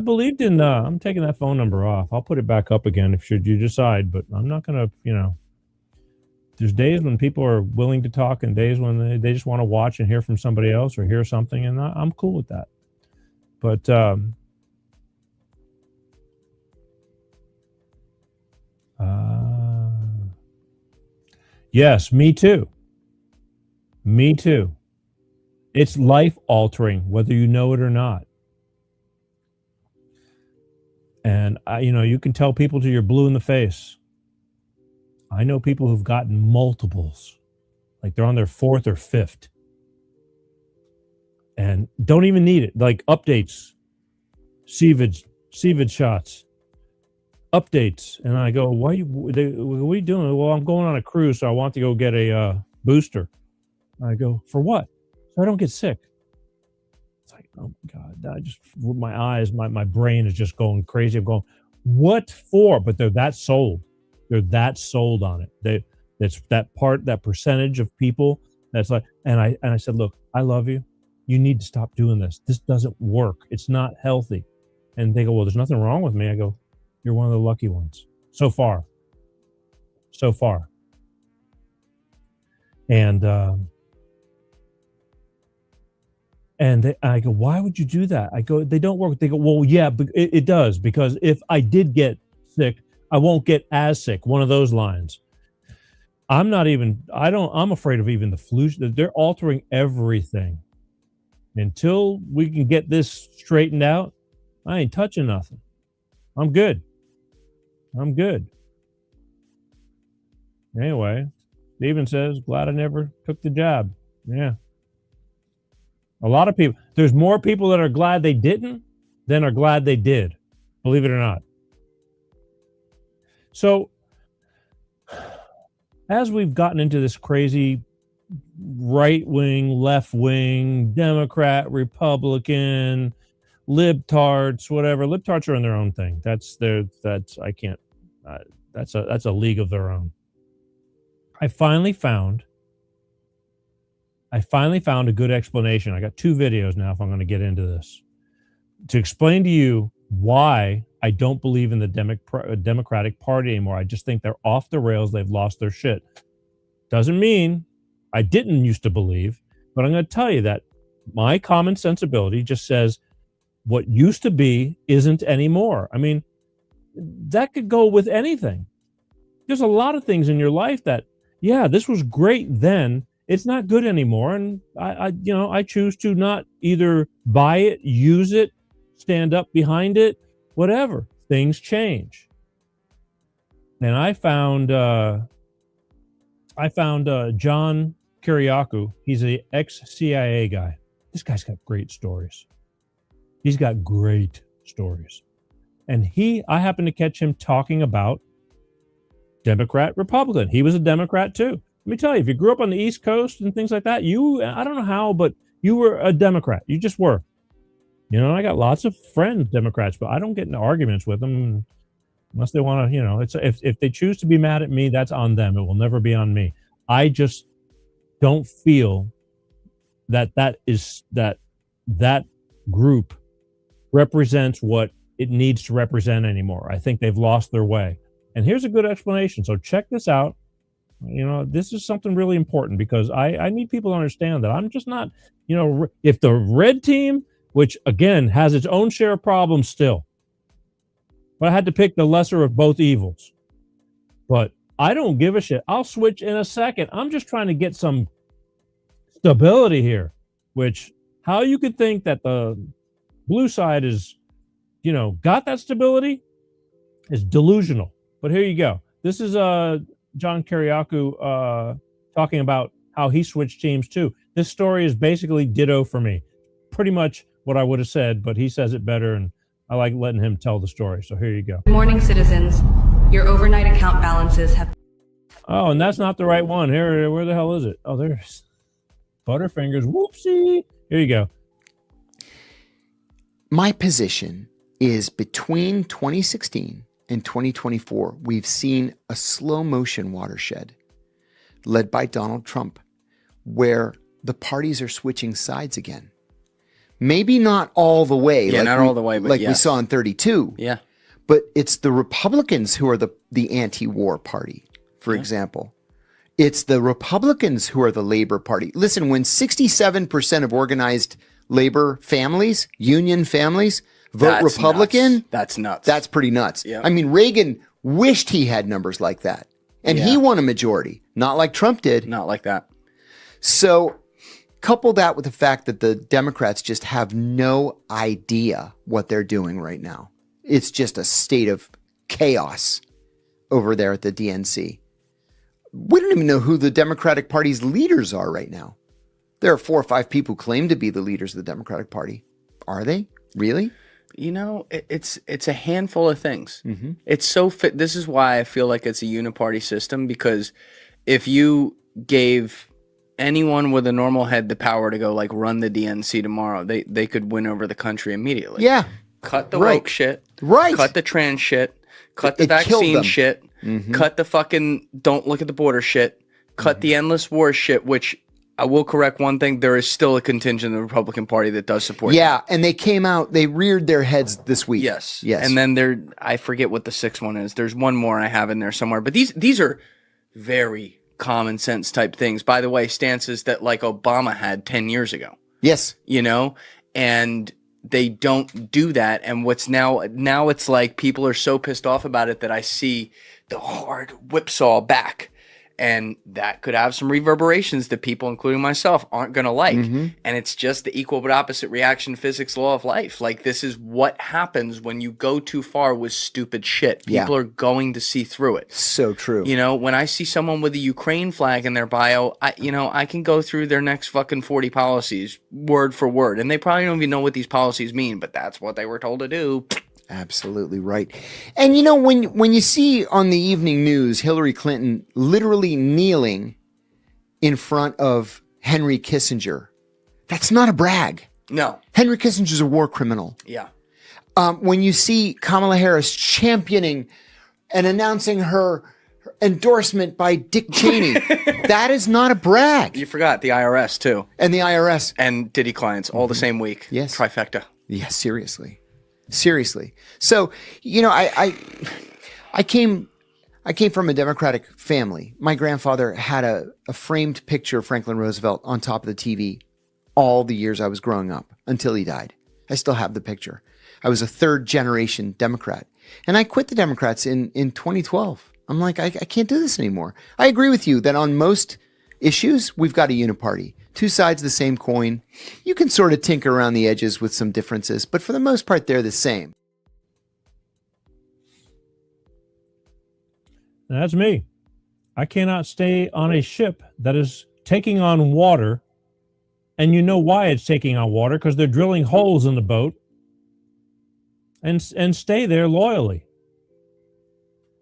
Speaker 1: believed in, I'm taking that phone number off. I'll put it back up again if should you decide, but I'm not going to, there's days when people are willing to talk and days when they just want to watch and hear from somebody else or hear something. And I'm cool with that. But, yes, me too. Me too. It's life altering, whether you know it or not. And you can tell people till you're blue in the face. I know people who've gotten multiples, like they're on their 4th or 5th, and don't even need it. Like updates, CVID shots, updates. And I go, what are you doing? Well, I'm going on a cruise, so I want to go get a booster. I go, for what? So I don't get sick. It's like, oh my God, my eyes, my brain is just going crazy. I'm going, what for? But they're that sold. They're that sold on it. That's that percentage of people that's like, and I said, look, I love you. You need to stop doing this. This doesn't work. It's not healthy. And they go, well, there's nothing wrong with me. I go, you're one of the lucky ones. So far. And I go, why would you do that? I go, they don't work. They go, well, yeah, but it does, because if I did get sick, I won't get as sick. One of those lines. I'm afraid of even the flu. They're altering everything. Until we can get this straightened out, I ain't touching nothing. I'm good. Anyway, Steven says, glad I never took the jab. Yeah. A lot of people, there's more people that are glad they didn't than are glad they did. Believe it or not. So, as we've gotten into this crazy right wing, left wing, Democrat, Republican, libtards, whatever. Libtards are in their own thing. That's a league of their own. I finally found a good explanation. I got 2 videos now if I'm going to get into this to explain to you why I don't believe in the Democratic Party anymore. I just think they're off the rails. They've lost their shit. Doesn't mean I didn't used to believe, but I'm going to tell you that my common sensibility just says what used to be isn't anymore. I mean, that could go with anything. There's a lot of things in your life that, yeah, this was great then. It's not good anymore. And I choose to not either buy it, use it, stand up behind it, whatever. Things change. And I found John Kiriakou. He's an ex-CIA guy. This guy's got great stories. He's got great stories. And I happened to catch him talking about Democrat, Republican. He was a Democrat too. Let me tell you, if you grew up on the East Coast and things like that, I don't know how, but you were a Democrat. You just were. I got lots of friends, Democrats, but I don't get into arguments with them unless they want to, if they choose to be mad at me, that's on them. It will never be on me. I just don't feel that group represents what it needs to represent anymore. I think they've lost their way. And here's a good explanation. So check this out. This is something really important because I need people to understand that I'm just not, if the red team, which again has its own share of problems still, but I had to pick the lesser of both evils. But I don't give a shit. I'll switch in a second. I'm just trying to get some stability here, which how you could think that the blue side is got that stability is delusional. But here you go. This is John Kiriakou talking about how he switched teams too. This story is basically ditto for me. Pretty much what I would have said, but he says it better, and I like letting him tell the story. So here you go.
Speaker 9: Good morning, citizens. Your overnight account balances have...
Speaker 1: Oh, and that's not the right one. Here, where the hell is it? Oh, there's Butterfingers. Whoopsie. Here you go.
Speaker 10: My position is between 2016 and 2024, we've seen a slow motion watershed led by Donald Trump, where the parties are switching sides again. Maybe not all the way.
Speaker 11: Yeah, not all the way, but
Speaker 10: like
Speaker 11: yes.
Speaker 10: we saw in 32.
Speaker 11: Yeah.
Speaker 10: But it's the Republicans who are the anti-war party, for example. It's the Republicans who are the Labor Party. Listen, when 67% of organized labor families, union families, vote Republican,
Speaker 11: nuts. That's nuts.
Speaker 10: That's pretty nuts.
Speaker 11: Yeah.
Speaker 10: I mean, Reagan wished he had numbers like that. And he won a majority, not like Trump did.
Speaker 11: Not like that.
Speaker 10: So couple that with the fact that the Democrats just have no idea what they're doing right now. It's just a state of chaos over there at the DNC. We don't even know who the Democratic Party's leaders are right now. There are 4 or 5 people who claim to be the leaders of the Democratic Party. Are they? Really?
Speaker 11: You know, it's a handful of things.
Speaker 10: Mm-hmm.
Speaker 11: It's so fit. This is why I feel like it's a uniparty system, because if you gave anyone with a normal head the power to go like run the DNC tomorrow, they could win over the country immediately.
Speaker 10: Yeah.
Speaker 11: Cut the woke shit.
Speaker 10: Right.
Speaker 11: Cut the trans shit. Cut the
Speaker 10: It killed
Speaker 11: vaccine
Speaker 10: them.
Speaker 11: shit.
Speaker 10: Mhm.
Speaker 11: Cut the fucking don't look at the border shit. Cut the endless war shit, which I will correct one thing. There is still a contingent of the Republican Party that does support
Speaker 10: Yeah, and they came out, they reared their heads this week.
Speaker 11: Yes.
Speaker 10: Yes.
Speaker 11: And then I forget what the 6th one is. There's one more I have in there somewhere. But these are very common sense type things. By the way, stances that like Obama had 10 years ago.
Speaker 10: Yes.
Speaker 11: You know? And they don't do that. And what's now it's like people are so pissed off about it that I see the hard whipsaw back. And that could have some reverberations that people, including myself, aren't going to like.
Speaker 10: Mm-hmm.
Speaker 11: And it's just the equal but opposite reaction physics law of life. Like, this is what happens when you go too far with stupid shit. People are going to see through it.
Speaker 10: So true.
Speaker 11: You know, when I see someone with a Ukraine flag in their bio, I can go through their next fucking 40 policies word for word. And they probably don't even know what these policies mean, but that's what they were told to do.
Speaker 10: Absolutely right. And you know, when you see on the evening news Hillary Clinton literally kneeling in front of Henry Kissinger, that's not a brag.
Speaker 11: No.
Speaker 10: Henry Kissinger's a war criminal.
Speaker 11: Yeah.
Speaker 10: When you see Kamala Harris championing and announcing her endorsement by Dick Cheney, that is not a brag.
Speaker 11: You forgot the IRS too.
Speaker 10: And the IRS.
Speaker 11: And Diddy clients all the same week.
Speaker 10: Yes.
Speaker 11: Trifecta.
Speaker 10: Yeah, seriously. So, you know, I came from a Democratic family. My grandfather had a framed picture of Franklin Roosevelt on top of the TV all the years I was growing up until he died. I still have the picture. I was a 3rd generation Democrat, and I quit the Democrats in 2012. I'm like, I can't do this anymore. I agree with you that on most issues, we've got a uniparty. 2 sides of the same coin. You can sort of tinker around the edges with some differences, but for the most part, they're the same.
Speaker 1: That's me. I cannot stay on a ship that is taking on water, and you know why it's taking on water, because they're drilling holes in the boat, and stay there loyally.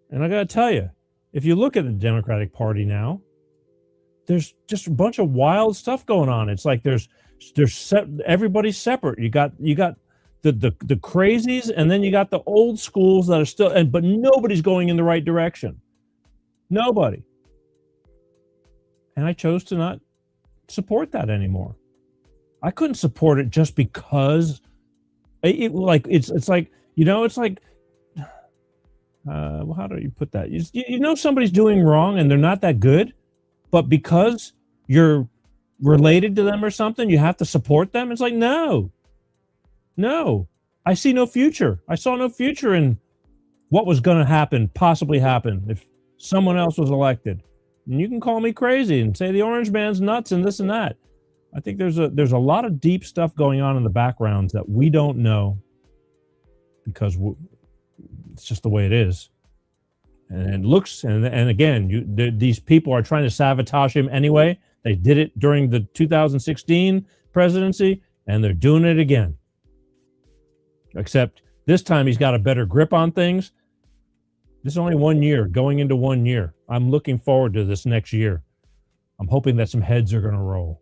Speaker 1: And I got to tell you, if you look at the Democratic Party now, there's just a bunch of wild stuff going on. It's like everybody's separate. You got the crazies, and then you got the old schools that are still, but nobody's going in the right direction. Nobody. And I chose to not support that anymore. I couldn't support it just because it's like, you know, it's like, how do you put that? You know, somebody's doing wrong and they're not that good, but because you're related to them or something, you have to support them. It's like, no, I see no future. I saw no future in what was going to possibly happen if someone else was elected. And you can call me crazy and say the orange man's nuts and this and that. I think there's a lot of deep stuff going on in the backgrounds that we don't know, because it's just the way it is. And it looks, and again, these people are trying to sabotage him anyway. They did it during the 2016 presidency, and they're doing it again. Except this time he's got a better grip on things. This is only 1 year, going into 1 year. I'm looking forward to this next year. I'm hoping that some heads are going to roll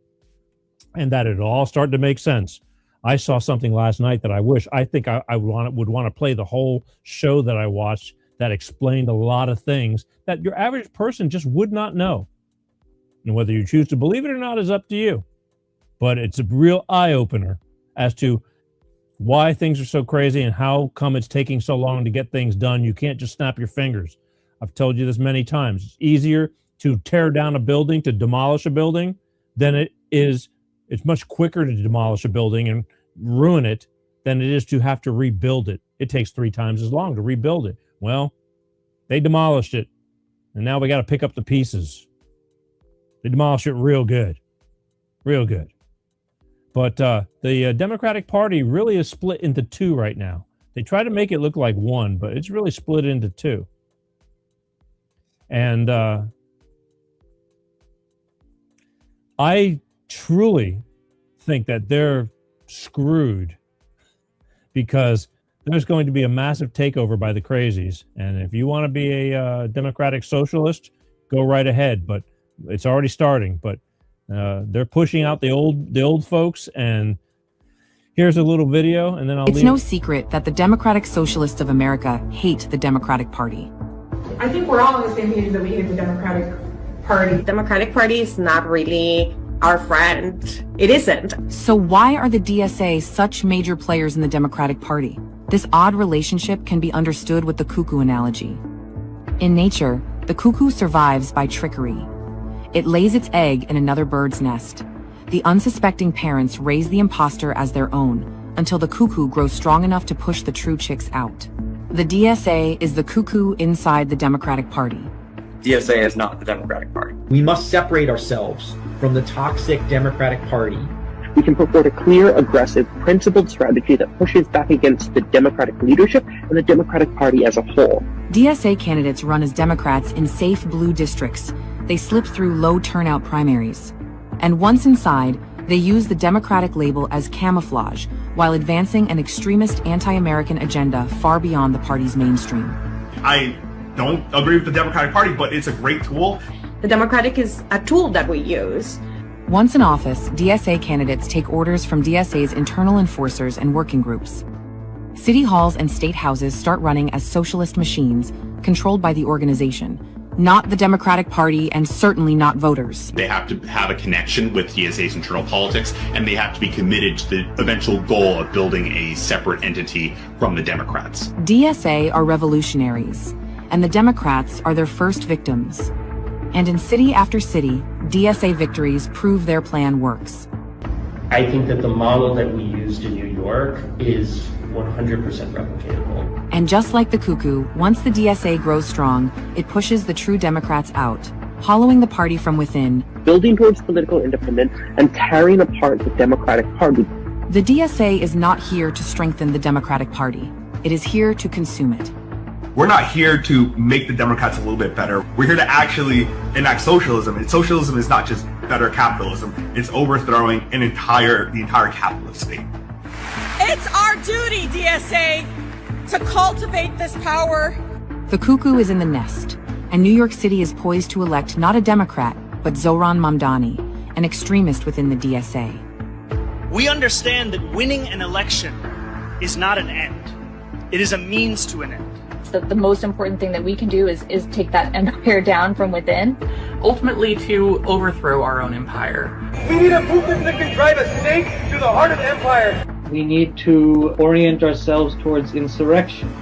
Speaker 1: and that it'll all start to make sense. I saw something last night that I think I would want to play the whole show that I watched that explained a lot of things that your average person just would not know. And whether you choose to believe it or not is up to you. But it's a real eye-opener as to why things are so crazy and how come it's taking so long to get things done. You can't just snap your fingers. I've told you this many times. It's easier to tear down a building, to demolish a building, than it's much quicker to demolish a building and ruin it than it is to have to rebuild it. It takes 3 times as long to rebuild it. Well, they demolished it, and now we got to pick up the pieces. They demolished it real good. Real good. But the Democratic Party really is split into 2 right now. They try to make it look like 1, but it's really split into 2. And I truly think that they're screwed because there's going to be a massive takeover by the crazies. And if you want to be a democratic socialist, go right ahead. But it's already starting. But they're pushing out the old folks. And here's a little video, and then I'll
Speaker 12: It's no secret that the Democratic Socialists of America hate the Democratic Party.
Speaker 13: I think we're all on the same page that we hate the Democratic Party.
Speaker 5: The Democratic Party is not really our friend. It isn't.
Speaker 12: So why are the DSA such major players in the Democratic Party? This odd relationship can be understood with the cuckoo analogy. In nature, the cuckoo survives by trickery. It lays its egg in another bird's nest. The unsuspecting parents raise the imposter as their own until the cuckoo grows strong enough to push the true chicks out. The DSA is the cuckoo inside the Democratic Party.
Speaker 14: DSA is not the Democratic Party.
Speaker 15: We must separate ourselves from the toxic Democratic Party.
Speaker 16: We can put forward a clear, aggressive, principled strategy that pushes back against the Democratic leadership and the Democratic Party as a whole.
Speaker 12: DSA candidates run as Democrats in safe blue districts. They slip through low turnout primaries. And once inside, they use the Democratic label as camouflage while advancing an extremist anti-American agenda far beyond the party's mainstream.
Speaker 17: I don't agree with the Democratic Party, but it's a great tool.
Speaker 5: The Democratic is a tool that we use.
Speaker 12: Once in office, DSA candidates take orders from DSA's internal enforcers and working groups. City halls and state houses start running as socialist machines controlled by the organization, not the Democratic Party, and certainly not voters.
Speaker 18: They have to have a connection with DSA's internal politics, and they have to be committed to the eventual goal of building a separate entity from the Democrats.
Speaker 12: DSA are revolutionaries, and the Democrats are their first victims. And in city after city, DSA victories prove their plan works.
Speaker 19: I think that the model that we used in New York is 100% replicatable.
Speaker 12: And just like the cuckoo, once the DSA grows strong, it pushes the true Democrats out, hollowing the party from within,
Speaker 16: building towards political independence and tearing apart the Democratic Party.
Speaker 12: The DSA is not here to strengthen the Democratic Party. It is here to consume it.
Speaker 17: We're not here to make the Democrats a little bit better. We're here to actually enact socialism. And socialism is not just better capitalism. It's overthrowing the entire capitalist state.
Speaker 20: It's our duty, DSA, to cultivate this power.
Speaker 12: The cuckoo is in the nest, and New York City is poised to elect not a Democrat, but Zohran Mamdani, an extremist within the DSA.
Speaker 21: We understand that winning an election is not an end. It is a means to an end.
Speaker 22: So the most important thing that we can do is take that empire down from within.
Speaker 23: Ultimately to overthrow our own empire.
Speaker 24: We need a movement that can drive a stake through the heart of the empire.
Speaker 25: We need to orient ourselves towards insurrection.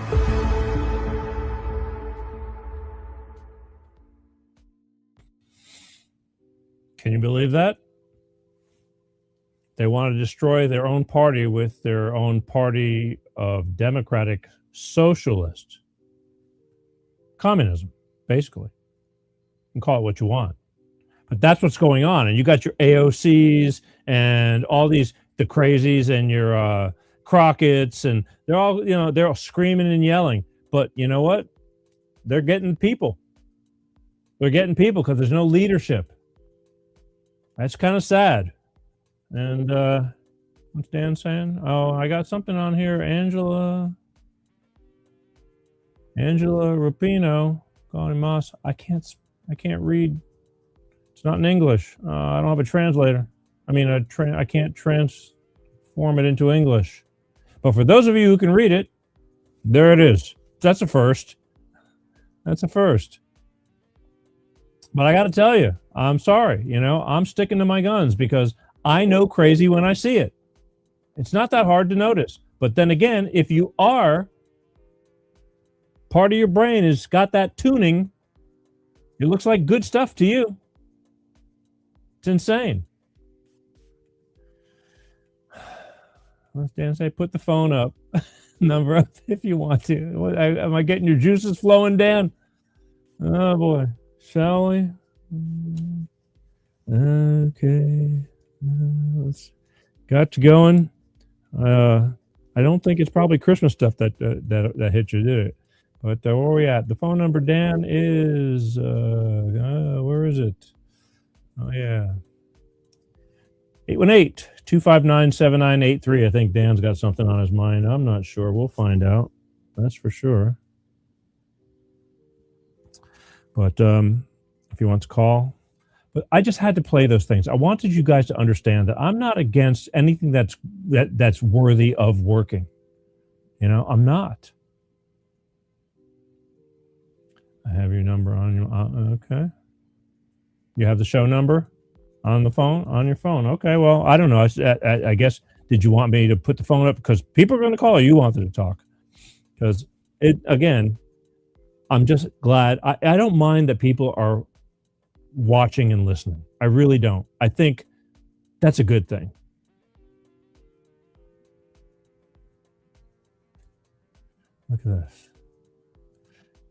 Speaker 1: Can you believe that? They want to destroy their own party with their own party of democratic socialist communism, basically. You can call it what you want. But that's what's going on. And you got your AOCs and all these, the crazies and your Crockett's, and they're all screaming and yelling. But you know what? They're getting people. They're getting people because there's no leadership. That's kind of sad. And what's Dan saying? Oh, I got something on here. Angela Rapino calling Moss. I can't read. It's not in English. I don't have a translator. I mean, I can't transform it into English. But for those of you who can read it, there it is. That's a first. That's a first. But I got to tell you, I'm sorry. I'm sticking to my guns because I know crazy when I see it. It's not that hard to notice. But then again, if you are, part of your brain has got that tuning, it looks like good stuff to you. It's insane. Let's Dan say, put the phone up, number up if you want to. Am I getting your juices flowing, Dan? Oh boy, shall we? Okay, let's got you going. I don't think it's probably Christmas stuff that hit you, did it? But where are we at? The phone number, Dan, is where is it? Oh yeah, 818-259-7983. I think Dan's got something on his mind. I'm not sure. We'll find out. That's for sure. But if he wants to call. But I just had to play those things. I wanted you guys to understand that I'm not against anything that's worthy of working. I'm not. I have your number on you. Okay. You have the show number on the phone, on your phone. Okay, well, I don't know. I guess, did you want me to put the phone up because people are going to call, or you wanted to talk? Because again, I'm just glad. I don't mind that people are watching and listening. I really don't. I think that's a good thing. Look at this.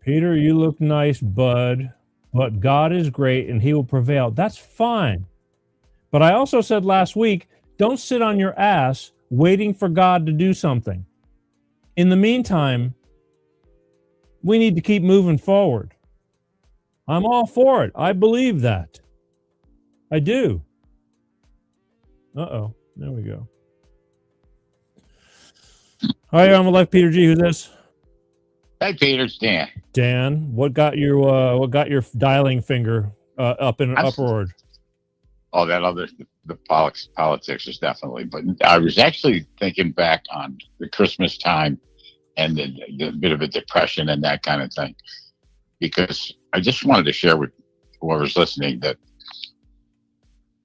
Speaker 1: Peter, you look nice, bud, but God is great and he will prevail. That's fine. But I also said last week, don't sit on your ass waiting for God to do something. In the meantime, we need to keep moving forward. I'm all for it. I believe that. I do. Uh-oh. There we go. Hi, I'm Life Peter G. Who's this?
Speaker 2: Hey, Peter, it's Dan.
Speaker 1: Dan, what got your dialing finger up in an uproar?
Speaker 2: Oh, the politics is definitely. But I was actually thinking back on the Christmas time and the bit of a depression and that kind of thing, because I just wanted to share with whoever's listening that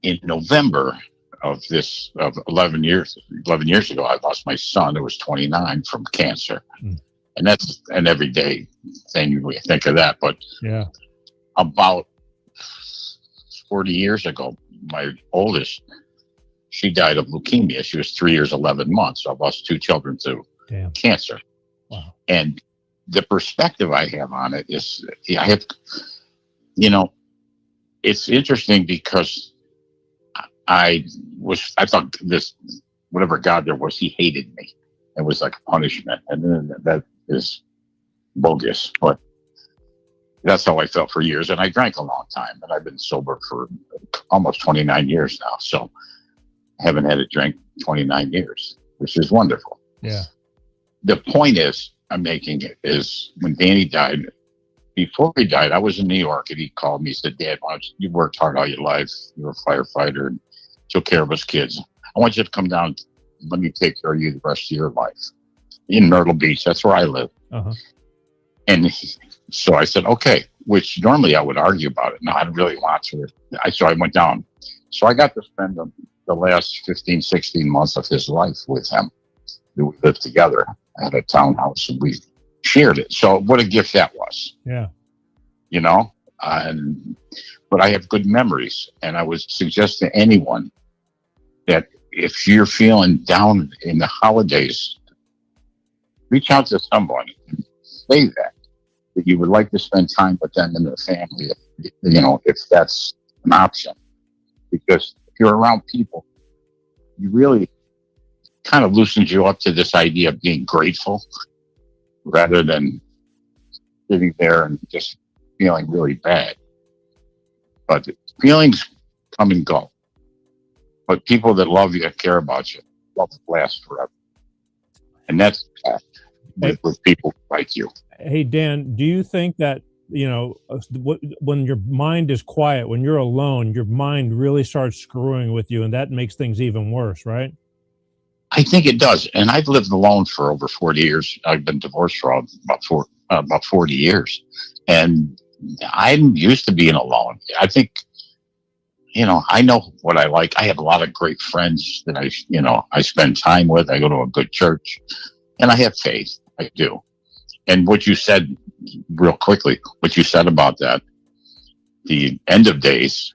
Speaker 2: in November of 11 years ago, I lost my son who was 29 from cancer. And that's an everyday thing. We think of that. But
Speaker 1: yeah,
Speaker 2: about 40 years ago, my oldest, she died of leukemia. She was 3 years, 11 months. So I lost two children to cancer.
Speaker 1: Wow. And
Speaker 2: the perspective I have on it is, it's interesting because I thought this, whatever God there was, he hated me. It was like a punishment. And then that is bogus, but that's how I felt for years. And I drank a long time, and I've been sober for almost 29 years now. So I haven't had a drink 29 years, which is wonderful.
Speaker 1: Yeah.
Speaker 2: The point I'm making is when Danny died, before he died, I was in New York, and he called me. He said, "Dad, you worked hard all your life. You're a firefighter and took care of us kids. I want you to come down. Let me take care of you the rest of your life." In Myrtle Beach, that's where I live.
Speaker 1: Uh-huh.
Speaker 2: And so I said, okay, which normally I would argue about it. No, I don't really want to. So I went down. So I got to spend the last 15, 16 months of his life with him. We lived together at a townhouse, and we shared it. So what a gift that was.
Speaker 1: Yeah.
Speaker 2: But I have good memories. And I would suggest to anyone that if you're feeling down in the holidays, reach out to someone and say that you would like to spend time with them and their family, if that's an option. Because if you're around people, you really kind of loosens you up to this idea of being grateful rather than sitting there and just feeling really bad. But feelings come and go. But people that love you and care about you, love last forever. And that's with people like you.
Speaker 1: Hey, Dan, do you think that, when your mind is quiet, when you're alone, your mind really starts screwing with you, and that makes things even worse, right?
Speaker 2: I think it does. And I've lived alone for over 40 years. I've been divorced for about 40 years. And I'm used to being alone. I think, I know what I like. I have a lot of great friends that I spend time with. I go to a good church, and I have faith. I do. And what you said real quickly, what you said about that, the end of days,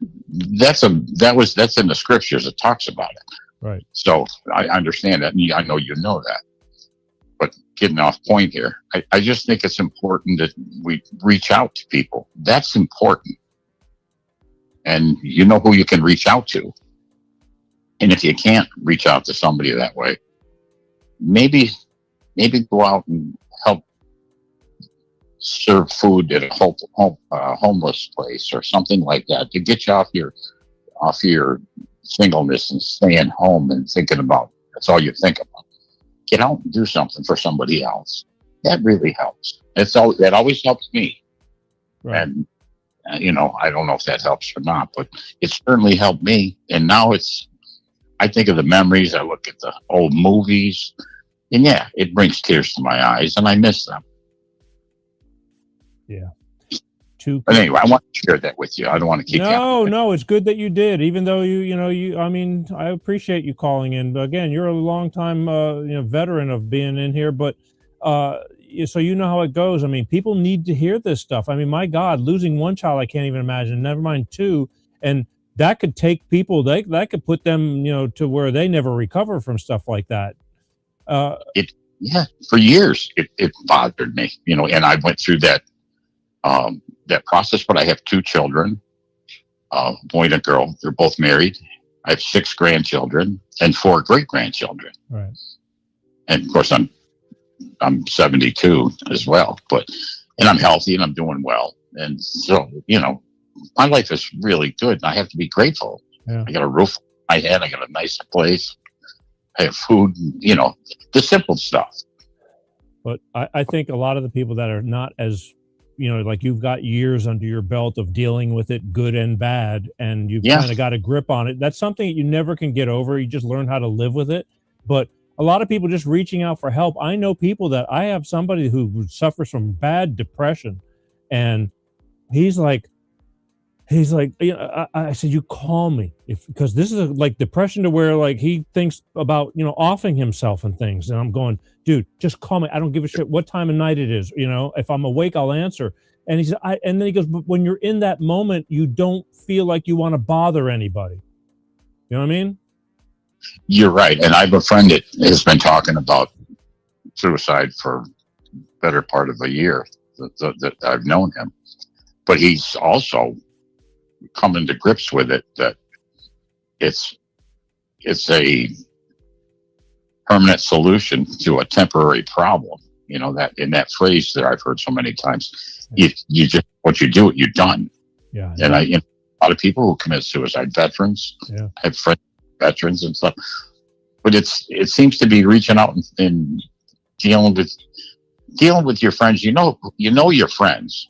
Speaker 2: that's in the scriptures. It talks about it.
Speaker 1: Right.
Speaker 2: So I understand that. And I know you know that. But getting off point here, I just think it's important that we reach out to people. That's important. And you know who you can reach out to. And if you can't reach out to somebody that way, maybe go out and help serve food at a homeless place or something like that to get you off your singleness and staying home and thinking about that's all you think about. Get out and do something for somebody else. That really helps. That always helps me. Right. And I don't know if that helps or not, but it certainly helped me. And now I think of the memories. I look at the old movies, and yeah, it brings tears to my eyes, and I miss them.
Speaker 1: Yeah.
Speaker 2: But anyway, I want to share that with you. I don't want to keep you.
Speaker 1: No, it's good that you did, even though I appreciate you calling in. Again, you're a long time, veteran of being in here, but, so you know how it goes. I mean, people need to hear this stuff. I mean, my God, losing one child, I can't even imagine, never mind two. And that could take people, that could put them, to where they never recover from stuff like that.
Speaker 2: For years, it bothered me, and I went through that process, but I have two children, a boy and a girl. They're both married. I have 6 grandchildren and 4 great-grandchildren.
Speaker 1: Right.
Speaker 2: And of course, I'm 72 as well, and I'm healthy and I'm doing well. And so, my life is really good, and I have to be grateful.
Speaker 1: Yeah.
Speaker 2: I got a roof on my head. I got a nice place. I have food, the simple stuff.
Speaker 1: But I think a lot of the people that are not as, like you've got years under your belt of dealing with it, good and bad, and you've kind of got a grip on it. That's something that you never can get over. You just learn how to live with it. But a lot of people just reaching out for help. I know people I have somebody who suffers from bad depression, and he's like, I said, you call me because this is like depression to where like he thinks about, offing himself and things. And I'm going, dude, just call me. I don't give a shit what time of night it is. If I'm awake, I'll answer. And he said, and then he goes, but when you're in that moment, you don't feel like you want to bother anybody. You know what I mean?
Speaker 2: You're right. And I have a friend that has been talking about suicide for the better part of a year that I've known him. But he's also coming to grips with it, that it's a permanent solution to a temporary problem. That in that phrase that I've heard so many times, you just, what you do, you're done.
Speaker 1: Yeah.
Speaker 2: And a lot of people who commit suicide, veterans,
Speaker 1: I
Speaker 2: have friends, veterans and stuff, but it seems to be reaching out and dealing with your friends. You know your friends,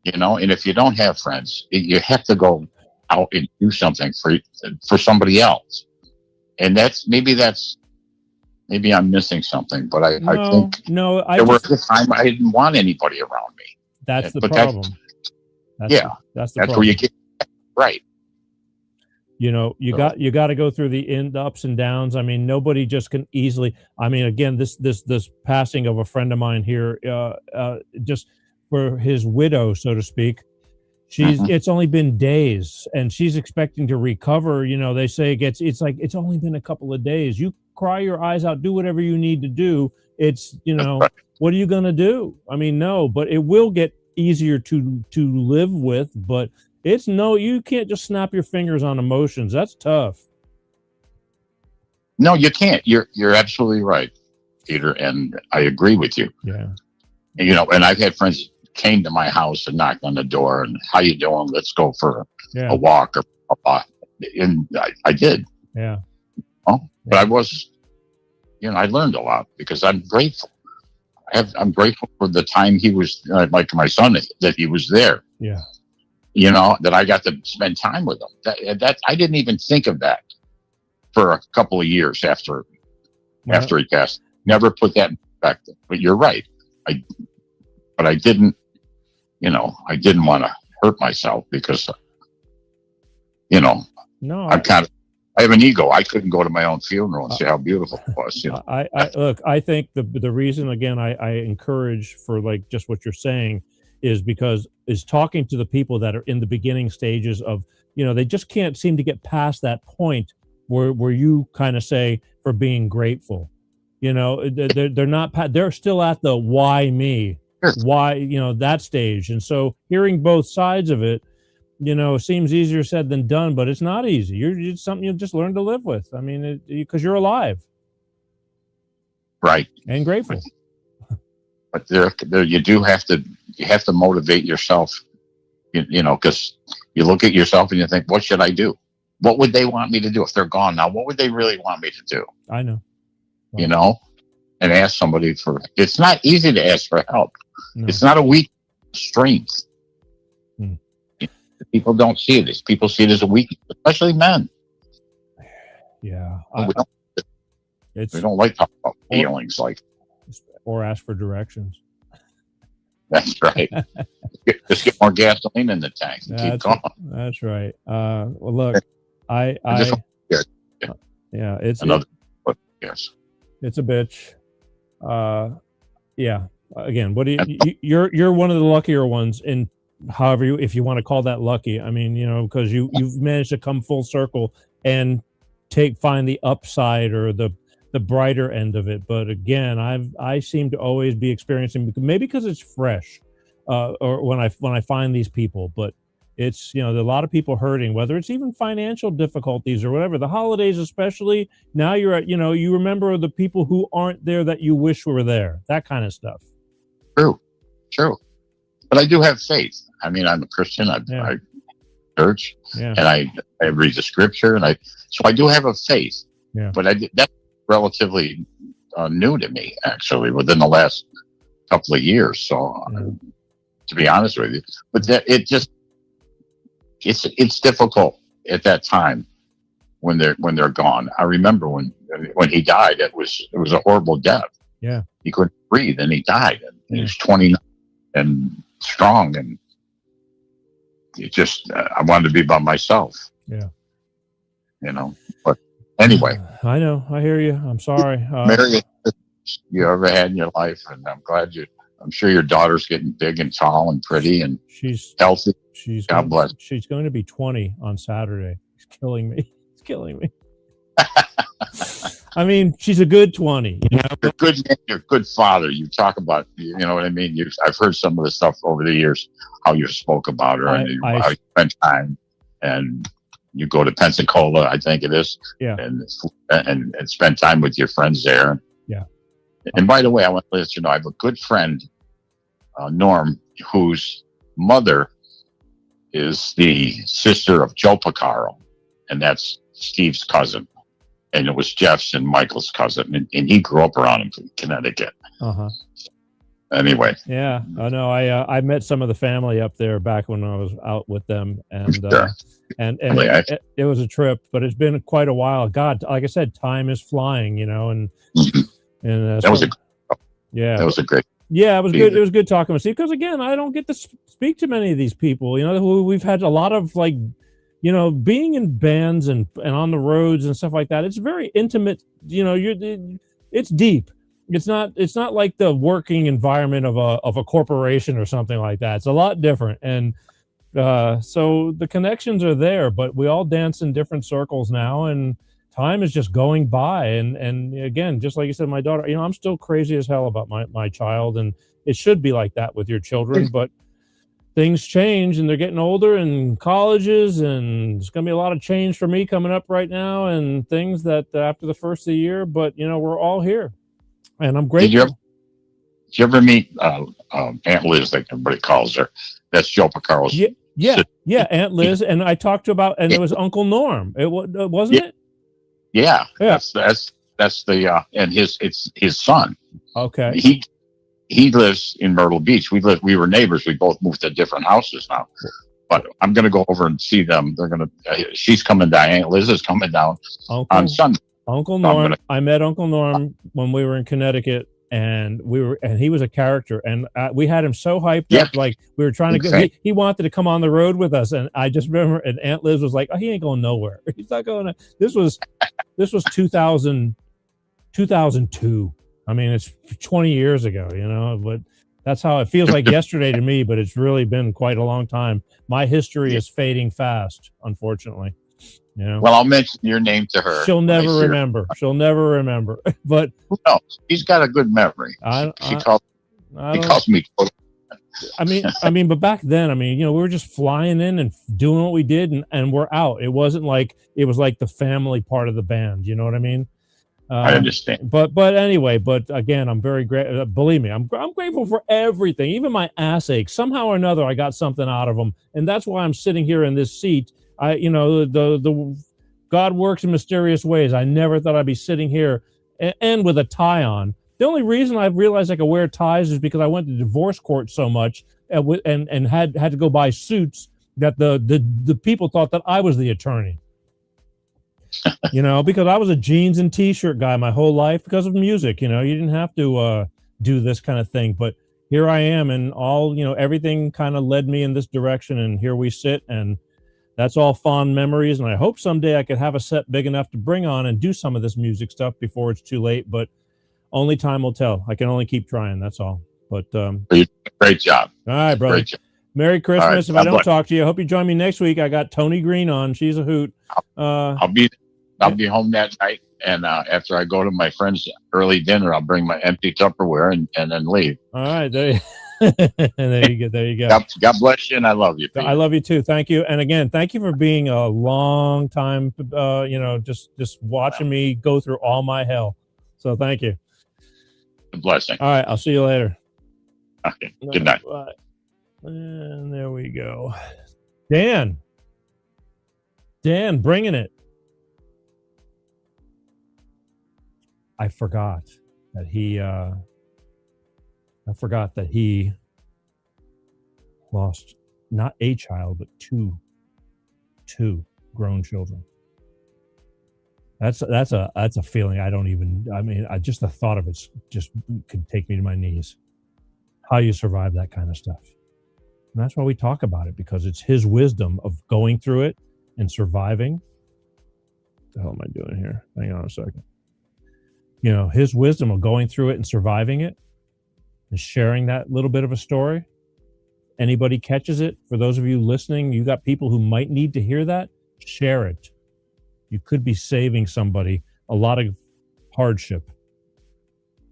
Speaker 2: and if you don't have friends, you have to go out and do something for somebody else. And maybe I'm missing something, but I think there was a time I didn't want anybody around me.
Speaker 1: That's the problem.
Speaker 2: That's where you get right.
Speaker 1: You got to go through the ups and downs. I mean, nobody just can easily. I mean, again, this passing of a friend of mine here, just for his widow, so to speak. It's only been days, and she's expecting to recover. They say it's only been a couple of days. You cry your eyes out, do whatever you need to do. It's what are you gonna do? I mean, no, but it will get easier to live with. But you can't just snap your fingers on emotions. That's tough.
Speaker 2: No, you can't. You're absolutely right, Peter, and I agree with you.
Speaker 1: Yeah.
Speaker 2: And, and I've had friends came to my house and knocked on the door and how you doing? Let's go for a walk or and I did.
Speaker 1: Yeah.
Speaker 2: But I was, I learned a lot because I'm grateful. I'm grateful for the time he was, like my son, that he was there.
Speaker 1: Yeah.
Speaker 2: That I got to spend time with him. That I didn't even think of that for a couple of years after he passed. Never put that in perspective. But you're right. But I didn't, I didn't want to hurt myself because,
Speaker 1: no,
Speaker 2: I have an ego. I couldn't go to my own funeral and see how beautiful it was.
Speaker 1: Look, I think the reason, again, I encourage for like just what you're saying is because is talking to the people that are in the beginning stages of, they just can't seem to get past that point where you kind of say for being grateful, they're not, they're still at the why me, why, that stage. And so hearing both sides of it, seems easier said than done, but it's not easy. It's something you just learn to live with. I mean, because you're alive.
Speaker 2: Right.
Speaker 1: And grateful.
Speaker 2: But there you have to motivate yourself, because you look at yourself and you think, what should I do? What would they want me to do if they're gone now? What would they really want me to do?
Speaker 1: I know.
Speaker 2: And ask somebody for, it's not easy to ask for help.
Speaker 1: No.
Speaker 2: It's not a weak strength. People don't see it as, people see it as a weakness, especially men.
Speaker 1: Yeah.
Speaker 2: We don't like talking about feelings
Speaker 1: or ask for directions.
Speaker 2: That's right. Just get more gasoline in the tank and keep going.
Speaker 1: That's right. Well, look, it's
Speaker 2: another. Yes.
Speaker 1: It's a bitch. Yeah. Again, what do you're one of the luckier ones in, however if you want to call that lucky. I mean, because you've managed to come full circle and find the upside or the brighter end of it. But again, I seem to always be experiencing, maybe because it's fresh, or when I find these people, but it's, there are a lot of people hurting, whether it's even financial difficulties or whatever, the holidays, especially now you're at, you remember the people who aren't there that you wish were there, that kind of stuff.
Speaker 2: True. But I do have faith. I mean, I'm a Christian. I church, and I read the scripture, so I do have a faith.
Speaker 1: Yeah.
Speaker 2: But that's relatively new to me, actually, within the last couple of years. So, to be honest with you, but it's difficult at that time when they're gone. I remember when he died, it was a horrible death.
Speaker 1: Yeah,
Speaker 2: he couldn't breathe, and he died. And he was 29 and strong, and it just I wanted to be by myself.
Speaker 1: Yeah,
Speaker 2: But anyway,
Speaker 1: I know. I hear you. I'm sorry.
Speaker 2: Mary, you ever had in your life, and I'm sure your daughter's getting big and tall and pretty, and
Speaker 1: she's
Speaker 2: healthy.
Speaker 1: God bless. She's going to be 20 on Saturday. It's killing me. It's killing me. I mean, she's a good 20.
Speaker 2: You're a good father. You talk about, you know what I mean? I've heard some of the stuff over the years, how you spoke about her and how you spent time, and you go to Pensacola, I think it is, and spend time with your friends there.
Speaker 1: Yeah.
Speaker 2: And by the way, I want to let you know, I have a good friend, Norm, whose mother is the sister of Joe Picaro, and that's Steve's cousin. And it was Jeff's and Michael's cousin, and he grew up around in Connecticut. Anyway.
Speaker 1: Yeah, I know. I met some of the family up there back when I was out with them, and it was a trip, but it's been quite a while. God, like I said, time is flying, and
Speaker 2: that was a great.
Speaker 1: Yeah, it was good. It was good talking with Steve, because again, I don't get to speak to many of these people. Who we've had a lot of being in bands and on the roads and stuff like that. It's very intimate. It's deep. It's not like the working environment of a corporation or something like that. It's a lot different. And so the connections are there, but we all dance in different circles now, and time is just going by. And again, just like you said, my daughter, I'm still crazy as hell about my child, and it should be like that with your children, but things change and they're getting older and colleges, and it's going to be a lot of change for me coming up right now and things that after the first of the year, but we're all here and I'm grateful.
Speaker 2: Did you ever meet Aunt Liz, like everybody calls her? That's Joe Picaro's.
Speaker 1: Yeah, Aunt Liz, and I talked to about, and it was Uncle Norm. It wasn't it?
Speaker 2: Yeah. That's the and it's his son.
Speaker 1: Okay.
Speaker 2: He lives in Myrtle Beach. We were neighbors. We both moved to different houses now. But I'm going to go over and see them. She's coming down. Aunt Liz is coming down on Sunday.
Speaker 1: Uncle Norm. I met Uncle Norm when we were in Connecticut, and he was a character, and we had him so hyped up, like we were trying to get. He wanted to come on the road with us, and I just remember, and Aunt Liz was like, "Oh, he ain't going nowhere. He's not going." This was 2002. I mean, it's 20 years ago, but that's how it feels like yesterday to me, but it's really been quite a long time. My history is fading fast, unfortunately.
Speaker 2: Well, I'll mention your name to her.
Speaker 1: She'll never remember. She'll never remember. But
Speaker 2: no, he's got a good memory. She calls me.
Speaker 1: I mean, but back then, we were just flying in and doing what we did, and we're out. It wasn't like it was like the family part of the band. You know what I mean?
Speaker 2: I understand.
Speaker 1: But anyway, but again, I'm very grateful. Believe me, I'm grateful for everything, even my ass ache. Somehow or another, I got something out of them, and that's why I'm sitting here in this seat. The God works in mysterious ways. I never thought I'd be sitting here and with a tie on. The only reason I realized I could wear ties is because I went to divorce court so much and had to go buy suits that the people thought that I was the attorney. Because I was a jeans and t-shirt guy my whole life because of music. You didn't have to do this kind of thing, but here I am, and everything kind of led me in this direction, and here we sit, and that's all fond memories. And I hope someday I could have a set big enough to bring on and do some of this music stuff before it's too late, but only time will tell. I can only keep trying. That's all. But
Speaker 2: great job.
Speaker 1: All right, brother. Merry Christmas. If I don't talk to you, I hope you join me next week. I got Tony Green on. She's a hoot.
Speaker 2: I'll be home that night, and after I go to my friend's early dinner, I'll bring my empty Tupperware and then leave.
Speaker 1: All right, there you go.
Speaker 2: God bless you, and I love you, Pete.
Speaker 1: I love you too. Thank you, and again, thank you for being a long time. Just watching me go through all my hell. So thank you.
Speaker 2: A blessing.
Speaker 1: All right, I'll see you later.
Speaker 2: Okay. Good night.
Speaker 1: Bye. And there we go. Dan, bringing it. I forgot that he lost not a child, but two grown children. That's a feeling just the thought of it just could take me to my knees. How you survive that kind of stuff. And that's why we talk about it, because it's his wisdom of going through it and surviving. What the hell am I doing here? Hang on a second. His wisdom of going through it and surviving it and sharing that little bit of a story. Anybody catches it, for those of you listening, you got people who might need to hear that, share it. You could be saving somebody a lot of hardship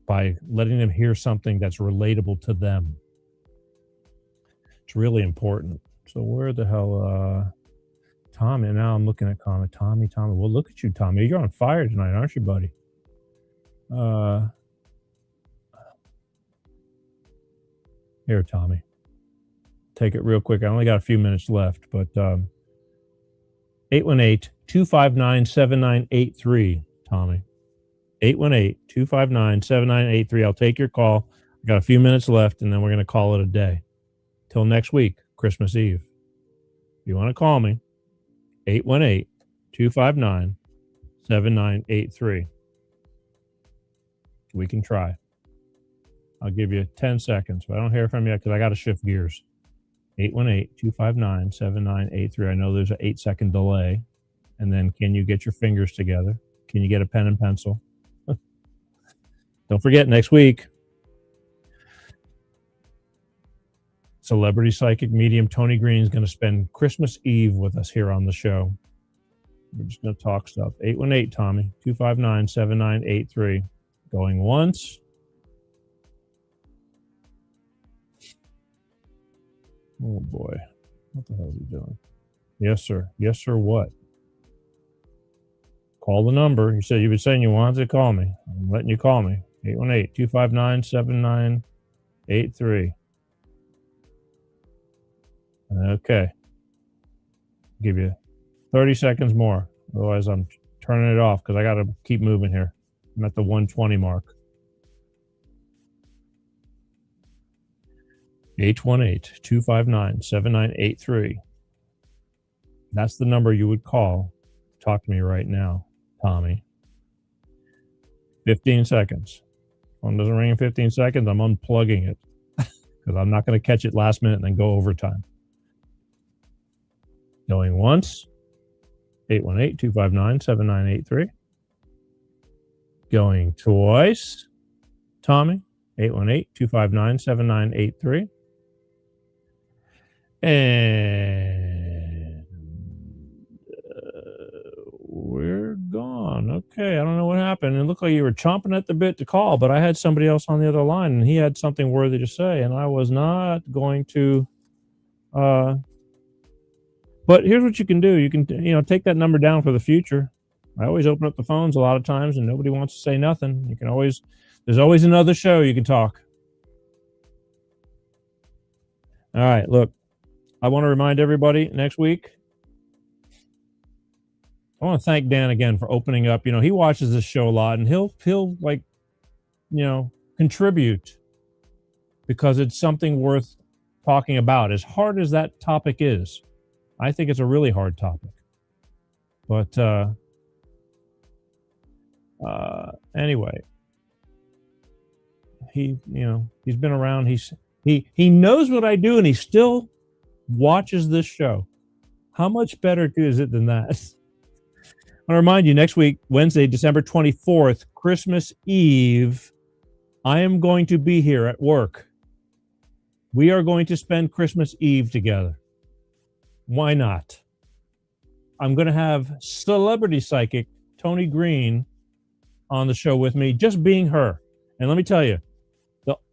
Speaker 1: by letting them hear something that's relatable to them. It's really important. So where the hell, Tommy? Now I'm looking at comment. Tommy. Well, look at you, Tommy. You're on fire tonight, aren't you, buddy? Here, Tommy. Take it real quick. I only got a few minutes left, but 818-259-7983, Tommy. 818-259-7983. I'll take your call. I got a few minutes left, and then we're going to call it a day. Till next week, Christmas Eve. If you want to call me, 818-259-7983. We can try. I'll give you 10 seconds, but I don't hear from you because I got to shift gears. 818-259-7983. I know there's an 8-second delay. And then can you get your fingers together? Can you get a pen and pencil? Don't forget, next week, celebrity psychic medium Tony Green is going to spend Christmas Eve with us here on the show. We're just going to talk stuff. 818, Tommy, 259-7983. Going once. Oh boy. What the hell is he doing? Yes, sir. Yes, sir. What? Call the number. You said you've been saying you wanted to call me. I'm letting you call me. 818-259-7983. Okay. Give you 30 seconds more. Otherwise, I'm turning it off because I got to keep moving here. I'm at the 120 mark. 818-259-7983. That's the number you would call. Talk to me right now, Tommy. 15 seconds. Phone doesn't ring in 15 seconds. I'm unplugging it because I'm not going to catch it last minute and then go overtime. Going once. 818-259-7983. Going twice. Tommy. 818-259-7983. And we're gone. Okay, I don't know what happened. It looked like you were chomping at the bit to call, but I had somebody else on the other line, and he had something worthy to say, and I was not going to. But here's what you can do. You can, take that number down for the future. I always open up the phones a lot of times, and nobody wants to say nothing. You can always. There's always another show you can talk. All right, look. I want to remind everybody next week. I want to thank Dan again for opening up. He watches this show a lot, and he'll contribute because it's something worth talking about. As hard as that topic is, I think it's a really hard topic. But anyway, he's been around. He knows what I do, and he still watches this show. How much better is it than that? I want to remind you, next week, Wednesday, December 24th, Christmas Eve, I am going to be here at work. We are going to spend Christmas Eve together. Why not? I'm going to have celebrity psychic Tony Green on the show with me, just being her. And let me tell you,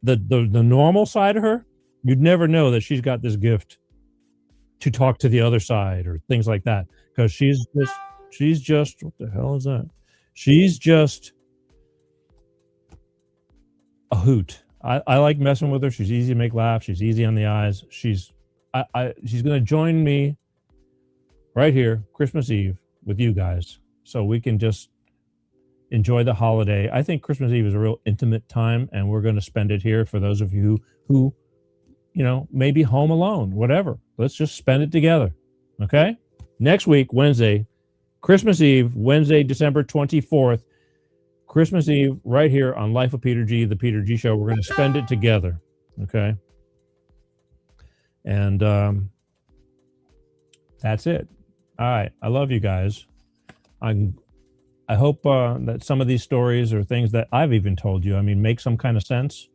Speaker 1: the normal side of her, you'd never know that she's got this gift to talk to the other side or things like that, because she's just what the hell is that? She's just a hoot. I like messing with her. She's easy to make laugh. She's easy on the eyes. She's going to join me right here Christmas Eve with you guys, so we can just enjoy the holiday. I think Christmas Eve is a real intimate time, and we're going to spend it here for those of you who maybe home alone, whatever. Let's just spend it together. Okay? Next week, Wednesday, Christmas Eve, Wednesday, December 24th, Christmas Eve, right here on Life of Peter G, the Peter G Show. We're going to spend it together. Okay? And that's it. All right. I love you guys. I hope that some of these stories or things that I've even told you, make some kind of sense.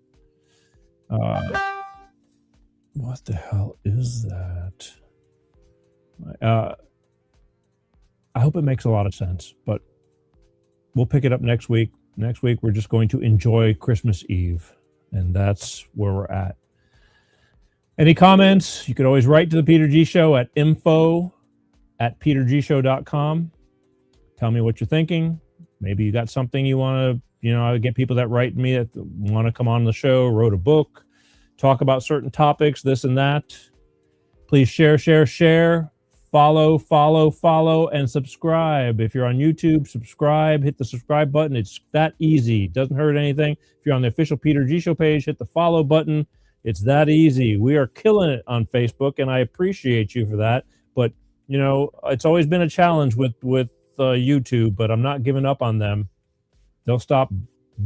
Speaker 1: What the hell is that? I hope it makes a lot of sense, but we'll pick it up next week. Next week, we're just going to enjoy Christmas Eve, and that's where we're at. Any comments? You could always write to the Peter G Show at info@petergshow.com. Tell me what you're thinking. Maybe you got something you want to, I get people that write me that want to come on the show, wrote a book, talk about certain topics, this and that. Please share, follow, and subscribe. If you're on YouTube, subscribe, hit the subscribe button. It's that easy. It doesn't hurt anything. If you're on the official Peter G Show page, hit the follow button. It's that easy. We are killing it on Facebook, and I appreciate you for that. But, it's always been a challenge with YouTube, but I'm not giving up on them. They'll stop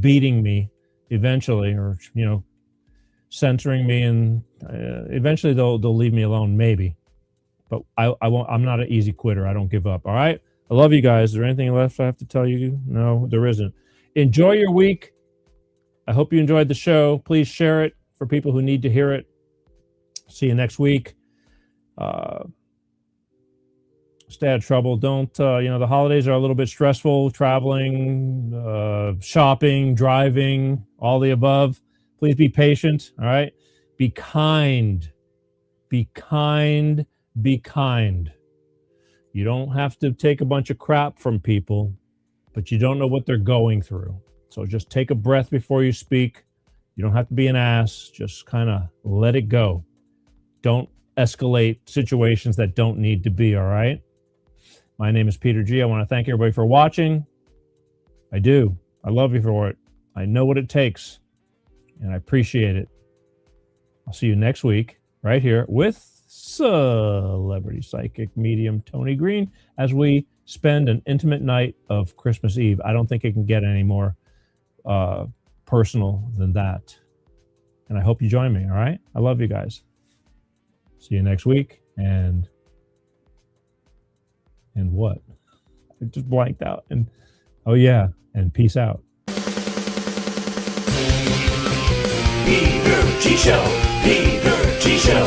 Speaker 1: beating me eventually, or, censoring me, and eventually they'll leave me alone, maybe. But I won't. I'm not an easy quitter. I don't give up. All right. I love you guys. Is there anything left I have to tell you? No, there isn't. Enjoy your week. I hope you enjoyed the show. Please share it for people who need to hear it. See you next week. Stay out of trouble. Don't, the holidays are a little bit stressful. Traveling, shopping, driving, all the above. Please be patient. All right. Be kind. Be kind. Be kind. You don't have to take a bunch of crap from people, but you don't know what they're going through. So just take a breath before you speak. You don't have to be an ass. Just kind of let it go. Don't escalate situations that don't need to be, all right? My name is Peter G. I want to thank everybody for watching. I do. I love you for it. I know what it takes, and I appreciate it. I'll see you next week right here with celebrity psychic medium Tony Green as we spend an intimate night of Christmas Eve. I don't think it can get any more personal than that. And I hope you join me, all right? I love you guys. See you next week. And what? I just blanked out. And oh yeah, and peace out.
Speaker 3: Peter G Show, Peter G Show,